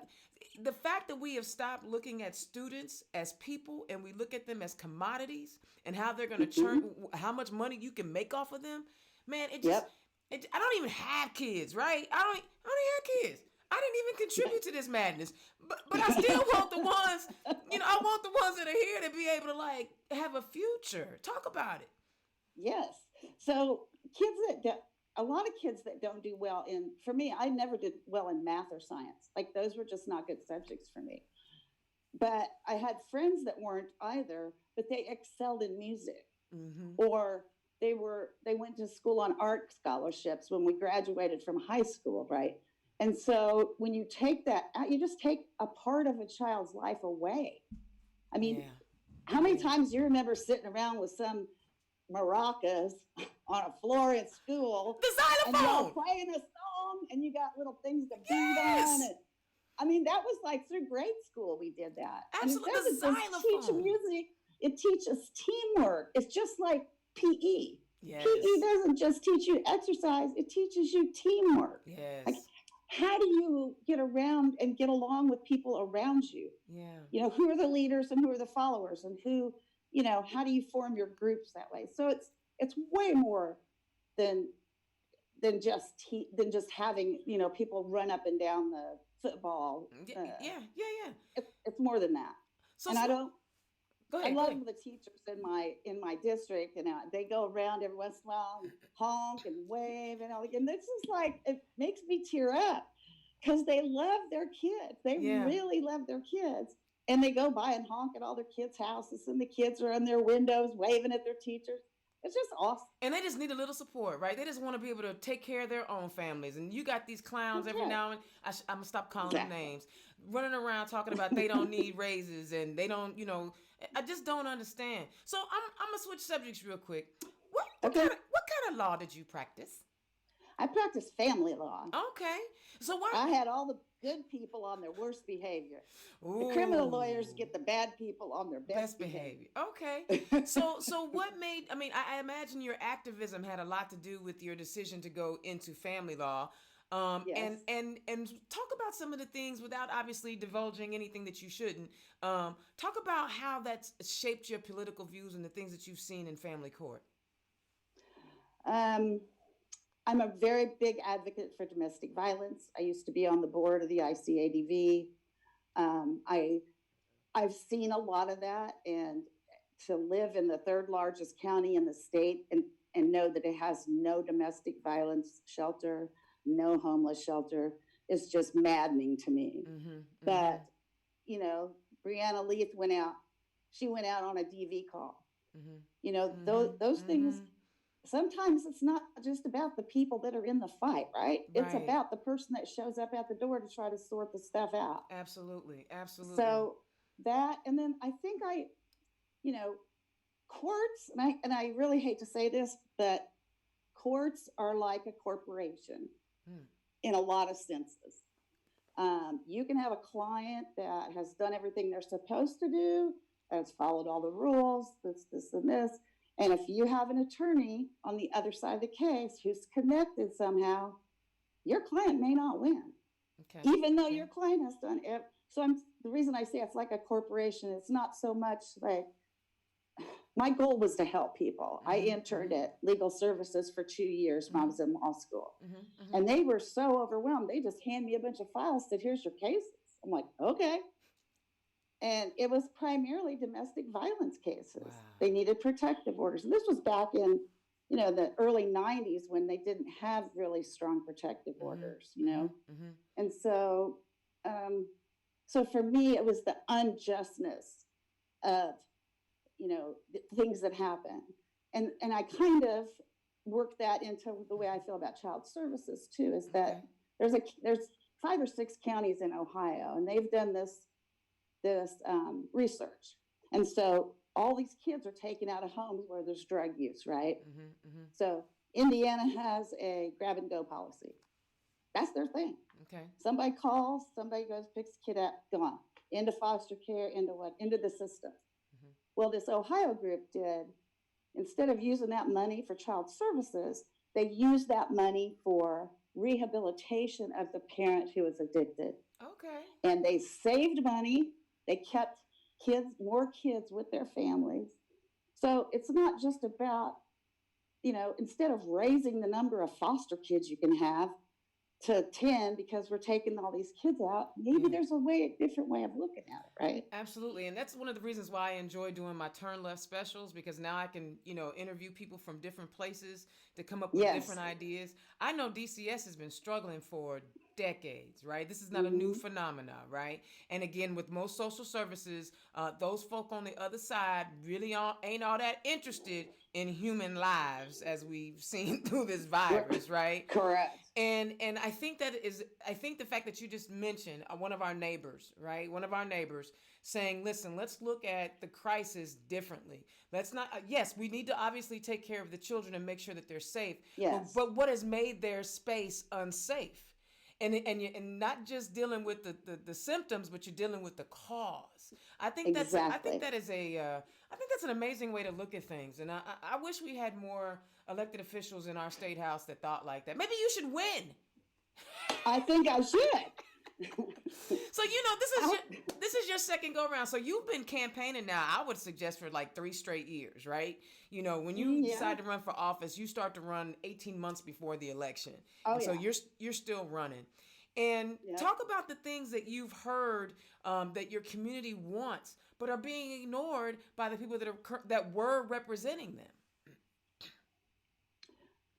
the fact that we have stopped looking at students as people, and we look at them as commodities and how they're going to churn, how much money you can make off of them, man, I don't even have kids, right? I don't have kids. I didn't even contribute to this madness, but I still want the ones, I want the ones that are here to be able to like have a future. Talk about it. Yes. So a lot of kids that don't do well for me, I never did well in math or science. Like, those were just not good subjects for me. But I had friends that weren't either, but they excelled in music, or they went to school on art scholarships when we graduated from high school, right? And so when you take that out, you just take a part of a child's life away. I mean, how many times do you remember sitting around with some maracas on a floor at school? The xylophone! And y'all playing a song, and you got little things to beat on it. I mean, that was like through grade school we did that. Absolutely, and it doesn't just teach music, it teaches teamwork. It's just like PE. Yes. PE doesn't just teach you exercise, it teaches you teamwork. Yes. Like, how do you get around and get along with people around you? Yeah. Who are the leaders and who are the followers, and who, how do you form your groups that way? So it's way more than just having, people run up and down the football. It's more than that. I love the teachers in my district, and they go around every once in a while and honk and wave and all. And this is like, it makes me tear up because they love their kids. They really love their kids, and they go by and honk at all their kids' houses, and the kids are in their windows waving at their teachers. It's just awesome. And they just need a little support, right? They just want to be able to take care of their own families. And you got these clowns every now and I'm going to stop calling them names, running around talking about they don't need raises and they don't, I just don't understand. So I'm going to switch subjects real quick. What kind of law did you practice? I practiced family law. Okay. So what? I had all the good people on their worst behavior. The criminal Ooh. lawyers get the bad people on their best behavior. Okay. So what made, I mean, I imagine your activism had a lot to do with your decision to go into family law. Yes. And talk about some of the things without obviously divulging anything that you shouldn't. Talk about how that's shaped your political views and the things that you've seen in family court. Um, I'm a very big advocate for domestic violence. I used to be on the board of the ICADV. I I've seen a lot of that, and to live in the third largest county in the state and know that it has no domestic violence shelter, no homeless shelter, is just maddening to me. Mm-hmm, mm-hmm, But you know, Brianna Leith went out. She went out on a DV call. mm-hmm, You know, those mm-hmm. things. Sometimes it's not just about the people that are in the fight, right? It's Right. about the person that shows up at the door to try to sort the stuff out. Absolutely. Absolutely. So that, and then I think you know, courts, and I really hate to say this, but courts are like a corporation Hmm. in a lot of senses. You can have a client that has done everything they're supposed to do, has followed all the rules, this, and this. And if you have an attorney on the other side of the case who's connected somehow, your client may not win, Okay. even though Okay. your client has done it. So the reason I say it's like a corporation, it's not so much like, my goal was to help people. I interned at legal services for 2 years when I was in law school. Mm-hmm, And they were so overwhelmed. They just hand me a bunch of files, said, here's your cases. I'm like, okay. And it was primarily domestic violence cases. Wow. They needed protective orders. And this was back in, the early 90s when they didn't have really strong protective orders, Mm-hmm. And so, so for me, it was the unjustness of, things that happen. And I kind of worked that into the way I feel about child services too, is that there's 5 or 6 counties in Ohio, and they've done this research. And so all these kids are taken out of homes where there's drug use, right? Mm-hmm. So Indiana has a grab and go policy. That's their thing. Okay. Somebody calls, somebody goes, picks the kid up, gone. Into foster care, into what? Into the system. Mm-hmm. Well, this Ohio group did, instead of using that money for child services, they used that money for rehabilitation of the parent who was addicted. Okay. And they saved money. They kept more kids with their families. So it's not just about, instead of raising the number of foster kids you can have to 10 because we're taking all these kids out, maybe there's a different way of looking at it, right? Absolutely. And that's one of the reasons why I enjoy doing my Turn Left specials, because now I can, interview people from different places to come up with different ideas. I know DCS has been struggling for decades, right? This is not a new phenomena, right? And again, with most social services, those folk on the other side really ain't all that interested in human lives, as we've seen through this virus, right? Correct. And I think the fact that you just mentioned one of our neighbors, right? One of our neighbors saying, listen, let's look at the crisis differently. Let's not, yes, we need to obviously take care of the children and make sure that they're safe. Yes. But what has made their space unsafe? And not just dealing with the symptoms, but you're dealing with the cause. I think that's an amazing way to look at things. And I wish we had more elected officials in our state house that thought like that. Maybe you should win. I think I should. So this is your second go around. So you've been campaigning now, I would suggest, for like 3 straight years, right? When you decide to run for office, you start to run 18 months before the election. So you're still running. And talk about the things that you've heard that your community wants, but are being ignored by the people that were representing them.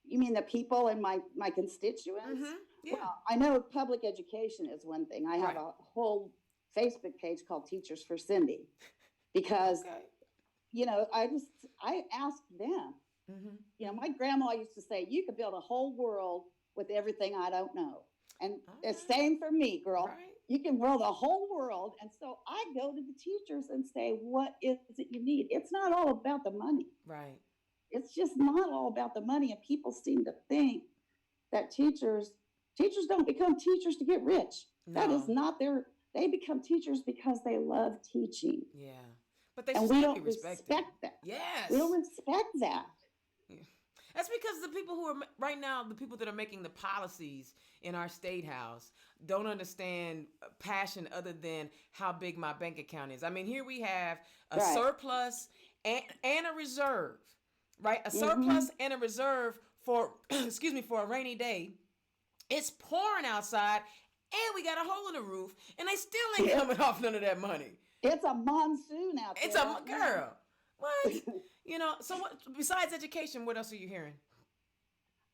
You mean the people in my constituents? Mm-hmm. Yeah. Well, I know public education is one thing. I have a whole Facebook page called Teachers for Cindy, because I asked them. Mm-hmm. My grandma used to say, you could build a whole world with everything I don't know. And the same for me, girl. Right. You can build a whole world. And so I go to the teachers and say, what is it you need? It's not all about the money. Right. It's just not all about the money. And people seem to think that teachers don't become teachers to get rich. No. That is not their. They become teachers because they love teaching. Yeah. But they And should we be don't respected. respect that. Yes. We don't respect that. Yeah. That's because the people who are right now, the people that are making the policies in our state house don't understand passion other than how big my bank account is. I mean, here we have a surplus and a reserve, right? A surplus and a reserve for, excuse me, for a rainy day. It's pouring outside and we got a hole in the roof and they still ain't coming off none of that money. It's a monsoon out there. It's a girl. What? So what, besides education, what else are you hearing?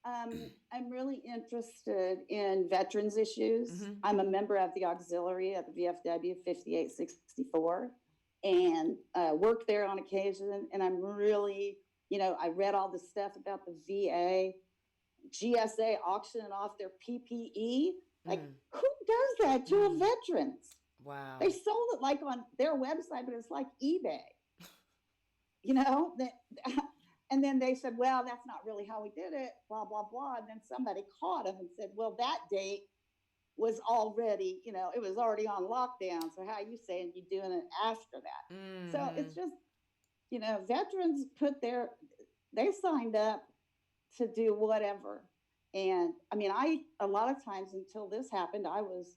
I'm really interested in veterans issues. I'm a member of the auxiliary at the VFW 5864 and work there on occasion. And I'm really, I read all the stuff about the VA, GSA auctioning off their PPE. Like, who does that to a veterans? Wow. They sold it like on their website, but it's like eBay. And then they said, well, that's not really how we did it, blah, blah, blah. And then somebody caught them and said, well, that date was already, it was already on lockdown. So how are you saying you're doing it after that? So it's just, veterans they signed up to do whatever. And I mean, a lot of times until this happened, I was,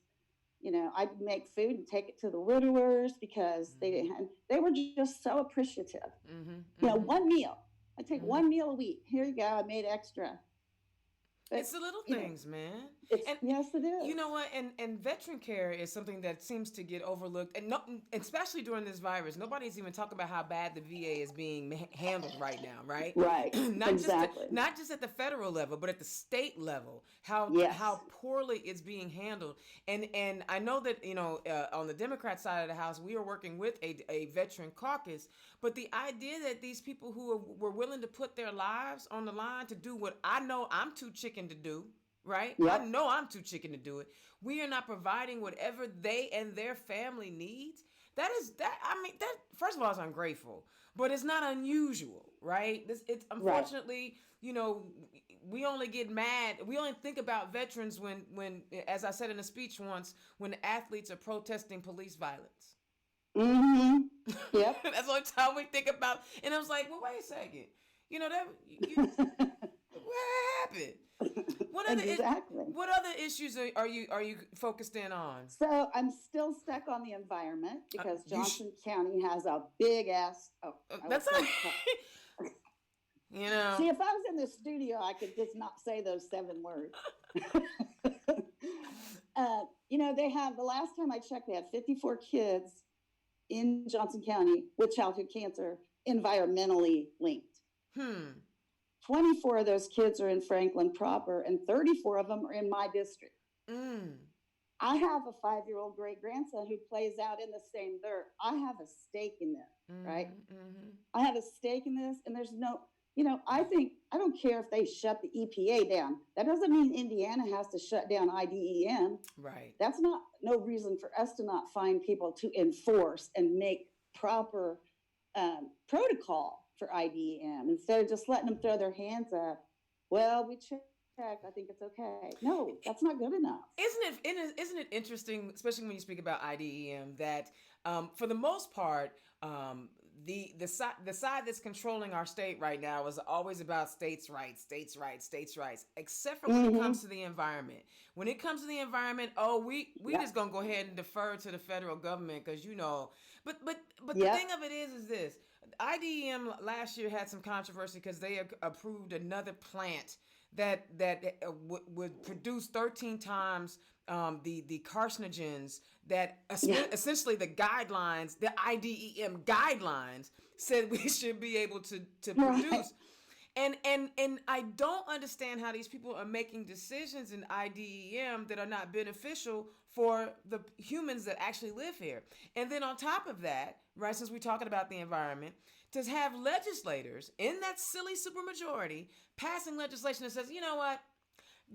I'd make food and take it to the widowers because they were just so appreciative. One meal. I take one meal a week. Here you go. I made extra. But, it's the little things, man. Yes, it is. You know what? And veteran care is something that seems to get overlooked, and especially during this virus. Nobody's even talking about how bad the VA is being handled right now, right? Right. not just at the federal level, but at the state level. How poorly it's being handled. And I know that on the Democrat side of the house, we are working with a veteran caucus. But the idea that these people who were willing to put their lives on the line to do what I know I'm too chicken to do, right? Yep. I know I'm too chicken to do it. We are not providing whatever they and their family needs. That first of all, it's ungrateful, but it's not unusual, right? It's unfortunately, we only get mad. We only think about veterans when, as I said in a speech once, when athletes are protesting police violence. Yep. That's the only time we think about. And I was like, well, wait a second. What happened? What other issues are you focused in on? So I'm still stuck on the environment because Johnson County has a big ass. That's all. See, if I was in the studio, I could just not say those 7 words. They have, the last time I checked, they had 54 kids in Johnson County with childhood cancer environmentally linked. 24 of those kids are in Franklin proper, and 34 of them are in my district. I have a 5-year-old great-grandson who plays out in the same dirt. I have a stake in this, right? I have a stake in this, and there's no, I don't care if they shut the EPA down. That doesn't mean Indiana has to shut down IDEM. Right. That's no reason for us to not find people to enforce and make proper protocol for IDEM instead of just letting them throw their hands up. Well, we checked. I think it's okay. No, that's not good enough. Isn't it interesting, especially when you speak about IDEM, that for the most part, the side that's controlling our state right now is always about states' rights, except for when it comes to the environment. When it comes to the environment, we just gonna go ahead and defer to the federal government because But the thing of it is this. IDEM last year had some controversy because they approved another plant that would produce 13 times the carcinogens that essentially the guidelines, the IDEM guidelines said we should be able to produce. And I don't understand how these people are making decisions in IDEM that are not beneficial for the humans that actually live here. And then on top of that, right, since we're talking about the environment, to have legislators in that silly supermajority passing legislation that says, you know what,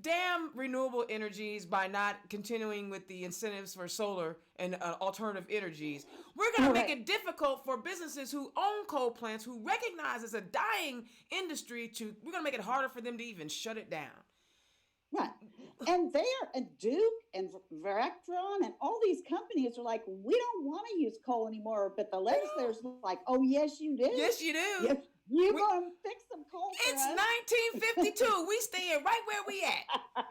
damn renewable energies by not continuing with the incentives for solar and alternative energies. We're going to make it difficult for businesses who own coal plants, who recognize it's a dying industry, we're going to make it harder for them to even shut it down. Right. And they are, and Duke and Vectron and all these companies are like, we don't want to use coal anymore. But the We don't. legislators are like, oh, yes, you do. Yes, you do. Yes, you're We, going to fix some coal for it's us. 1952. We staying right where we at.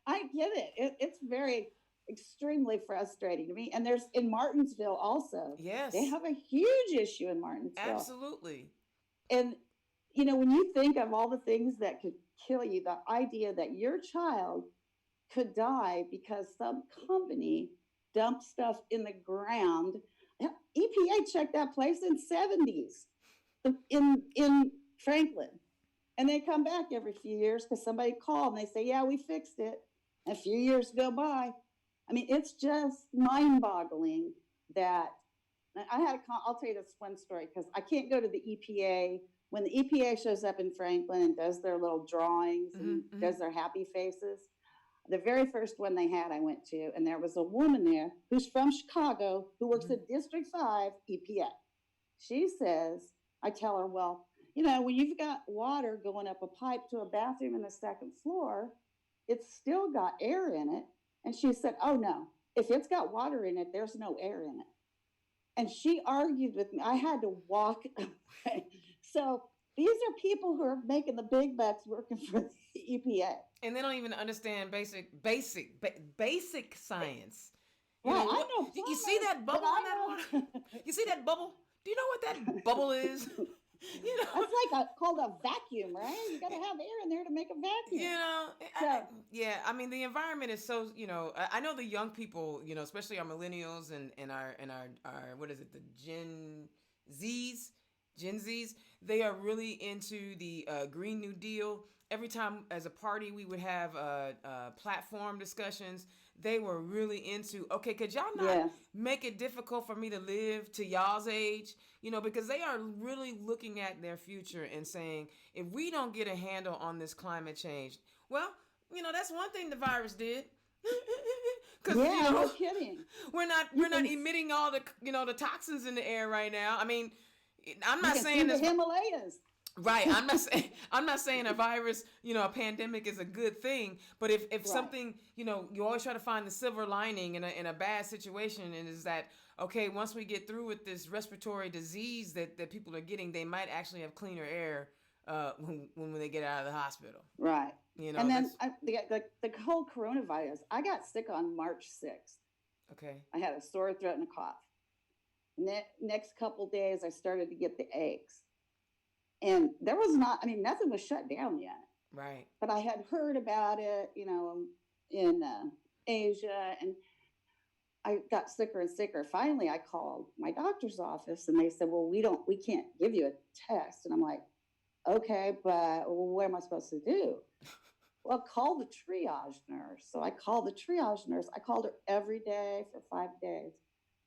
I get it. It's very, extremely frustrating to me. And there's in Martinsville also, they Yes, have a huge issue in Martinsville. absolutely. And, when you think of all the things that could kill you, the idea that your child could die because some company dumped stuff in the ground. EPA checked that place in 70s in Franklin. And they come back every few years because somebody called and they say, yeah, we fixed it. And a few years go by. I mean, it's just mind boggling that I'll tell you this one story because I can't go to the EPA. When the EPA shows up in Franklin and does their little drawings and does their happy faces, the very first one they had, I went to, and there was a woman there who's from Chicago who works at District 5 EPA. She says, I tell her, well, when you've got water going up a pipe to a bathroom in the second floor, it's still got air in it. And she said, oh, no, if it's got water in it, there's no air in it. And she argued with me. I had to walk away. So these are people who are making the big bucks working for the EPA. And they don't even understand basic science. You know, I know you see that bubble on that water? You see that bubble? Do you know what that bubble is? It's like called a vacuum, right? You got to have air in there to make a vacuum. I mean, the environment is so. I know the young people. Especially our millennials and our what is it? The Gen Zs. They are really into the Green New Deal. Every time as a party we would have platform discussions. They were really into, okay, could y'all not make it difficult for me to live to y'all's age? Because they are really looking at their future and saying, if we don't get a handle on this climate change, well, that's one thing the virus did. No kidding. We're not emitting all the the toxins in the air right now. I mean, I'm not saying the Himalayas. Right. I'm not saying a virus, a pandemic is a good thing, but if something, you always try to find the silver lining in a bad situation, and is that, okay, once we get through with this respiratory disease that people are getting, they might actually have cleaner air when they get out of the hospital. Right. And then the whole coronavirus, I got sick on March 6th. Okay. I had a sore throat and a cough. Next couple days, I started to get the aches. And there was nothing was shut down yet. Right. But I had heard about it, in Asia, and I got sicker and sicker. Finally, I called my doctor's office, and they said, well, we can't give you a test. And I'm like, okay, but what am I supposed to do? Well, call the triage nurse. So I called the triage nurse. I called her every day for 5 days.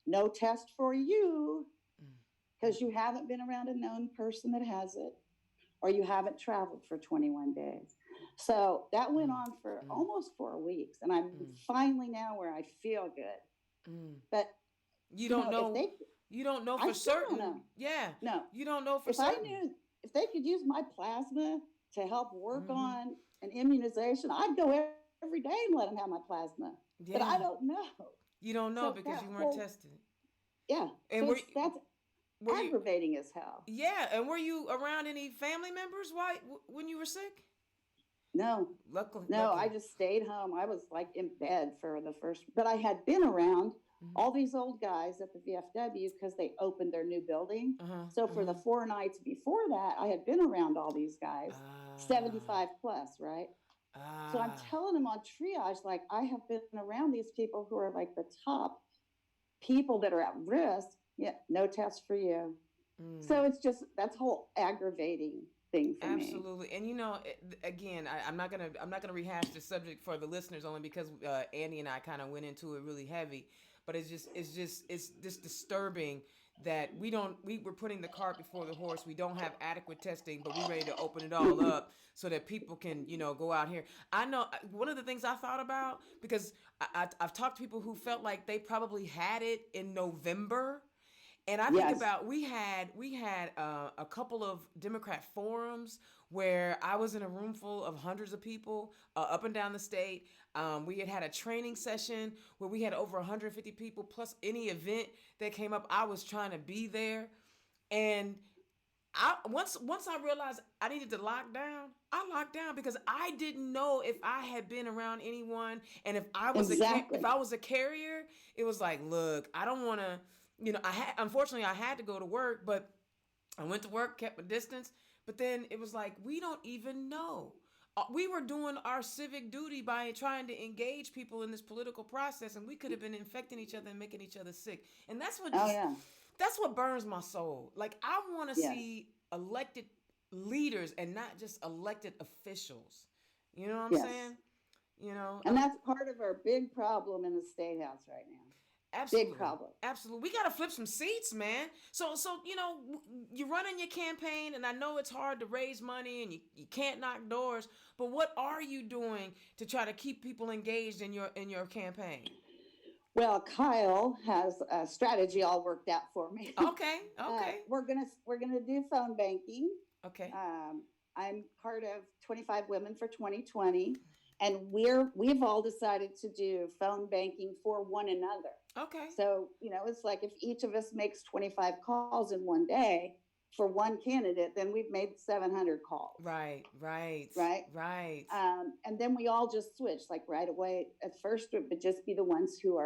No test for you. Because you haven't been around a known person that has it, or you haven't traveled for 21 days. So that went on for almost 4 weeks. And I'm finally now where I feel good. But you don't know. You don't know for certain. Don't know. Yeah. No. You don't know for certain. I knew if they could use my plasma to help work on an immunization, I'd go every day and let them have my plasma. Yeah. But I don't know. You don't know because you weren't tested. Yeah. And so that's aggravating as hell. Yeah, and were you around any family members when you were sick? No. Luckily. I just stayed home. I was like in bed for the first, but I had been around all these old guys at the VFW because they opened their new building. So for the 4 nights before that, I had been around all these guys, 75 plus, right? So I'm telling them on triage, like I have been around these people who are like the top people that are at risk. Yeah, no test for you. So it's just that's whole aggravating thing for me. Absolutely, and again, I'm not gonna rehash the subject for the listeners only because Andy and I kind of went into it really heavy. But it's just disturbing that we're putting the cart before the horse. We don't have adequate testing, but we're ready to open it all up so that people can, go out here. I know one of the things I thought about, because I've talked to people who felt like they probably had it in November, And I think Yes. about we had a couple of Democrat forums where I was in a room full of hundreds of people up and down the state. We had a training session where we had over 150 people plus any event that came up. I was trying to be there, and once I realized I needed to lock down, I locked down because I didn't know if I had been around anyone, and if I was Exactly. if I was a carrier, it was like, look, I don't want to, unfortunately I had to go to work, but I went to work, kept a distance, but then it was like we don't even know. We were doing our civic duty by trying to engage people in this political process, and we could have been infecting each other and making each other sick. And Oh yeah. that's what burns my soul. Like I want to Yes. see elected leaders and not just elected officials. You know what I'm Yes. saying? You know, And that's part of our big problem in the state house right now. absolutely, Big problem. absolutely. We got to flip some seats, man. So you're running your campaign, and I know it's hard to raise money, and you can't knock doors. But what are you doing to try to keep people engaged in your campaign? Well, Kyle has a strategy all worked out for me. Okay, okay, We're gonna do phone banking. okay, I'm part of 25 Women for 2020, and we've all decided to do phone banking for one another. okay. So it's like if each of us makes 25 calls in one day for one candidate, then we've made 700 calls. Right, right, Right. right. And then we all just switch like right away. At first, it would just be the ones who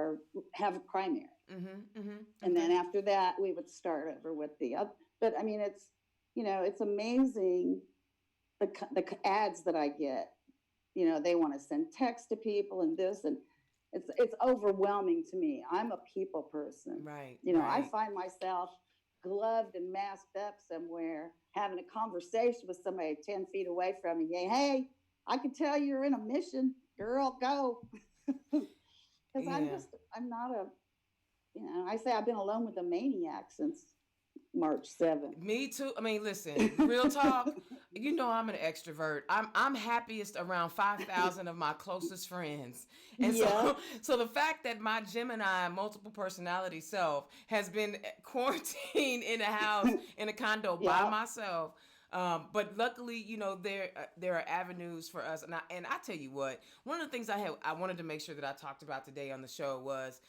have a primary. Mm-hmm, mm-hmm. And then after that, we would start over with the other. But I mean, it's amazing the ads that I get. They want to send text to people and this, and it's overwhelming to me. I'm a people person. Right. I right. find myself gloved and masked up somewhere having a conversation with somebody 10 feet away from me. Hey, I can tell you're in a mission, girl, go. Because Yeah. I'm not I say I've been alone with a maniac since March 7th. Me too. I mean, listen, real talk. I'm an extrovert. I'm happiest around 5,000 of my closest friends. And Yeah. so the fact that my Gemini multiple personality self has been quarantined in a house in a condo by Yeah. myself. But luckily, there are avenues for us, and I tell you what, one of the things I wanted to make sure that I talked about today on the show was,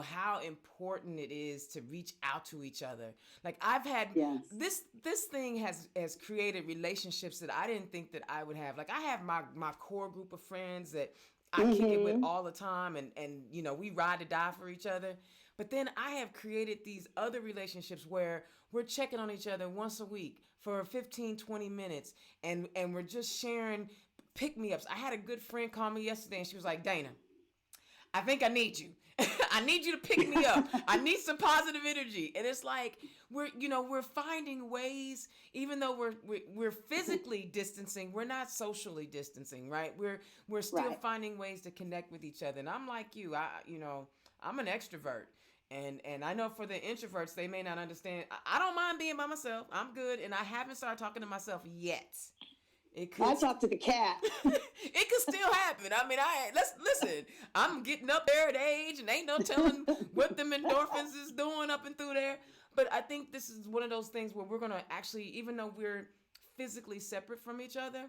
how important it is to reach out to each other. Like I've had Yes. this thing has created relationships that I didn't think that I would have. Like I have my core group of friends that I kick it with all the time, and we ride to die for each other. But then I have created these other relationships where we're checking on each other once a week for 15, 20 minutes. And we're just sharing pick-me-ups. I had a good friend call me yesterday and she was like, Dana, I think I need you. I need you to pick me up. I need some positive energy. And it's like we're finding ways, even though we're physically distancing, we're not socially distancing, right? We're still Right. finding ways to connect with each other. And I'm like you, I'm an extrovert. And I know for the introverts, they may not understand. I don't mind being by myself. I'm good. And I haven't started talking to myself yet. It could I talk to the cat. it could still happen. I mean, let's listen. I'm getting up there at age, and ain't no telling what them endorphins is doing up and through there. But I think this is one of those things where we're gonna actually, even though we're physically separate from each other,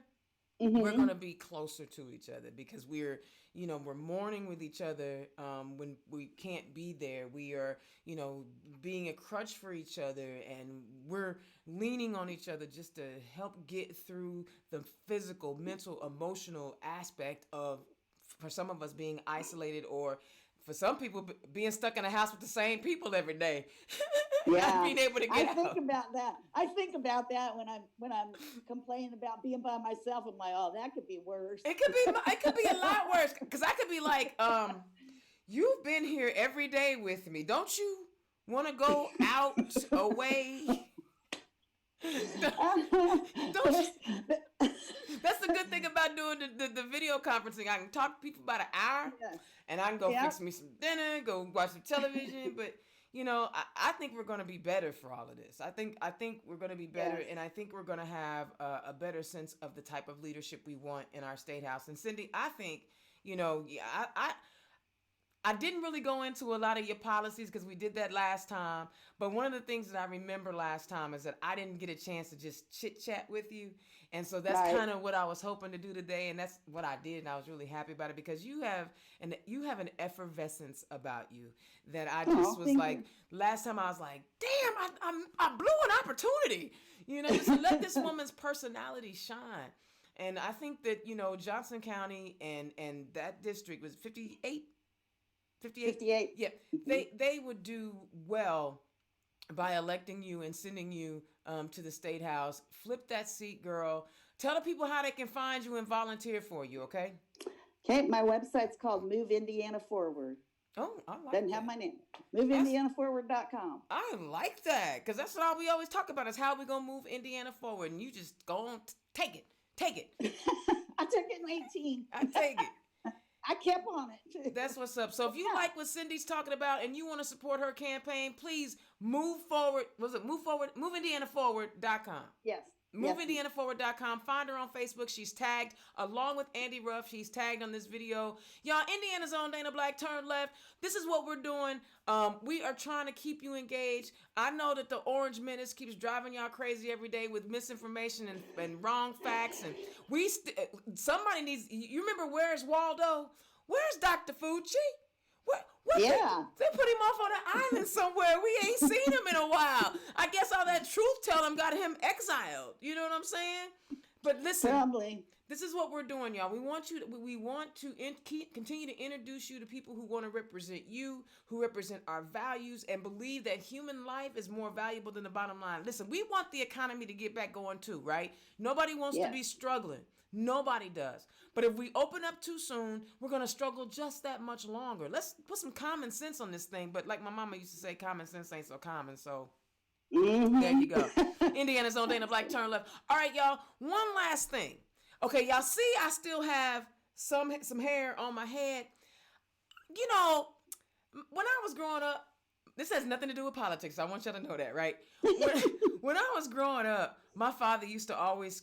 we're gonna be closer to each other because we're mourning with each other when we can't be there. We are being a crutch for each other, and we're leaning on each other just to help get through the physical, mental, emotional aspect of, for some of us, being isolated, or for some people being stuck in a house with the same people every day. Yeah. Not being able to get I think out. about that. I think about that when I'm complaining about being by myself. I'm like, oh, that could be worse. It could be a lot worse, because I could be like, you've been here every day with me. Don't you want to go out away? Don't you? That's the good thing about doing the video conferencing. I can talk to people about an hour, Yes. and I can go Yeah. fix me some dinner, go watch some television. But I think we're going to be better for all of this. I think we're going to be better, Yes. and I think we're going to have a better sense of the type of leadership we want in our state house. And Cindy, I think, I didn't really go into a lot of your policies because we did that last time. But one of the things that I remember last time is that I didn't get a chance to just chit chat with you. And so that's kind of what I was hoping to do today. And that's what I did. And I was really happy about it because you have an effervescence about you that I just was like, last time I was like, damn, I blew an opportunity, just to let this woman's personality shine. And I think that, Johnson County and that district was 58. Yeah. They would do well by electing you and sending you to the State House. Flip that seat, girl. Tell the people how they can find you and volunteer for you, okay? Okay, my website's called Move Indiana Forward. Oh, I like Doesn't that. have my name. MoveIndianaForward.com. I like that because that's what we always talk about is how we going to move Indiana forward. And you just go on, take it. I took it in 18. I take it. I kept on it. That's what's up. So if you like what Cindy's talking about and you want to support her campaign, please move forward. MoveIndianaForward.com. Yes. MoveIndianaForward.com. Find her on Facebook. She's tagged along with Andy Ruff. She's tagged on this video. Y'all, Indiana's own Dana Black, turn left. This is what we're doing. We are trying to keep you engaged. I know that the Orange Menace keeps driving y'all crazy every day with misinformation and wrong facts. And somebody needs. You remember Where's Waldo? Where's Dr. Fucci? What yeah. They put him off on an island somewhere. We ain't seen him in a while. I guess all that truth telling got him exiled. You know what I'm saying? But listen, probably. This is what we're doing, y'all. We want to continue to introduce you to people who want to represent you, who represent our values, and believe that human life is more valuable than the bottom line. Listen, we want the economy to get back going too, right? Nobody wants to be struggling. Nobody does. But if we open up too soon, we're going to struggle just that much longer. Let's put some common sense on this thing. But like my mama used to say, common sense ain't so common. So there you go. Indiana's own Dana Black, turn left. All right, y'all. One last thing. Okay, y'all see I still have some hair on my head. When I was growing up, this has nothing to do with politics. I want y'all to know that, right? When I was growing up, my father used to always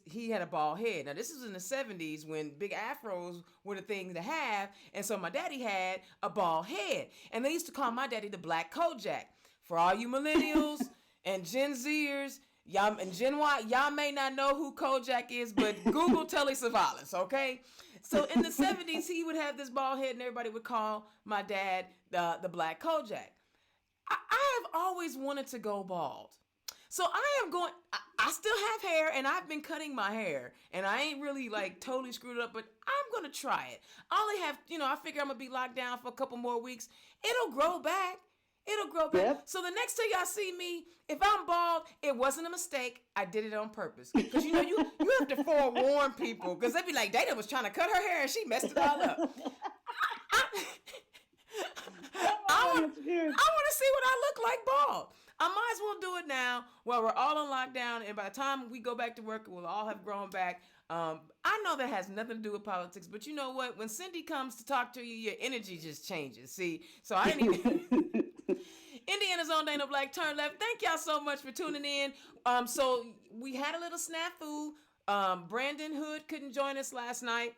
he had a bald head. Now, this was in the 70s when big afros were the thing to have. And so my daddy had a bald head. And they used to call my daddy the Black Kojak. For all you millennials and Gen Zers, y'all and Gen Y, y'all may not know who Kojak is, but Google Telly Savalas, okay? So in the 70s, he would have this bald head and everybody would call my dad the Black Kojak. I have always wanted to go bald. So I still have hair and I've been cutting my hair and I ain't really like totally screwed it up, but I'm going to try it. I only have, I figure I'm going to be locked down for a couple more weeks. It'll grow back. Yep. So the next time y'all see me, if I'm bald, it wasn't a mistake. I did it on purpose. Because you have to forewarn people. Because they'd be like, Dana was trying to cut her hair and she messed it all up. I want to see what I look like bald. I might as well do it now while we're all on lockdown. And by the time we go back to work, we'll all have grown back. I know that has nothing to do with politics, but you know what? When Cindy comes to talk to you, your energy just changes. See? So I didn't even... Indiana's own Dana Black, turn left. Thank y'all so much for tuning in. So we had a little snafu. Brandon Hood couldn't join us last night.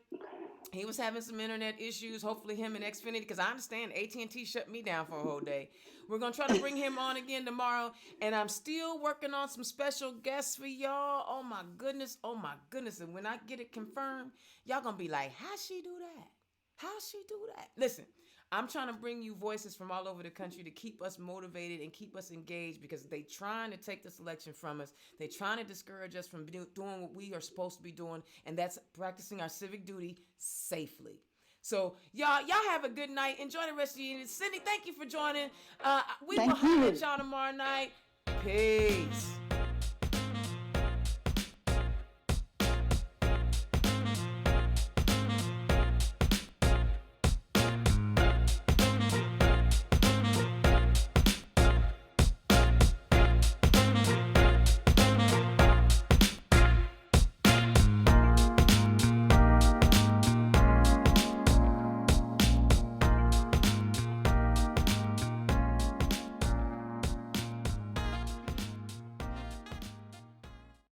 He was having some internet issues. Hopefully him and Xfinity, because I understand AT&T shut me down for a whole day. We're going to try to bring him on again tomorrow. And I'm still working on some special guests for y'all. Oh, my goodness. And when I get it confirmed, y'all going to be like, how'd she do that? Listen, I'm trying to bring you voices from all over the country to keep us motivated and keep us engaged because they trying to take this election from us. They trying to discourage us from doing what we are supposed to be doing, and that's practicing our civic duty safely. So, y'all have a good night. Enjoy the rest of your evening. Cindy, thank you for joining. We will holler at y'all tomorrow night. Peace.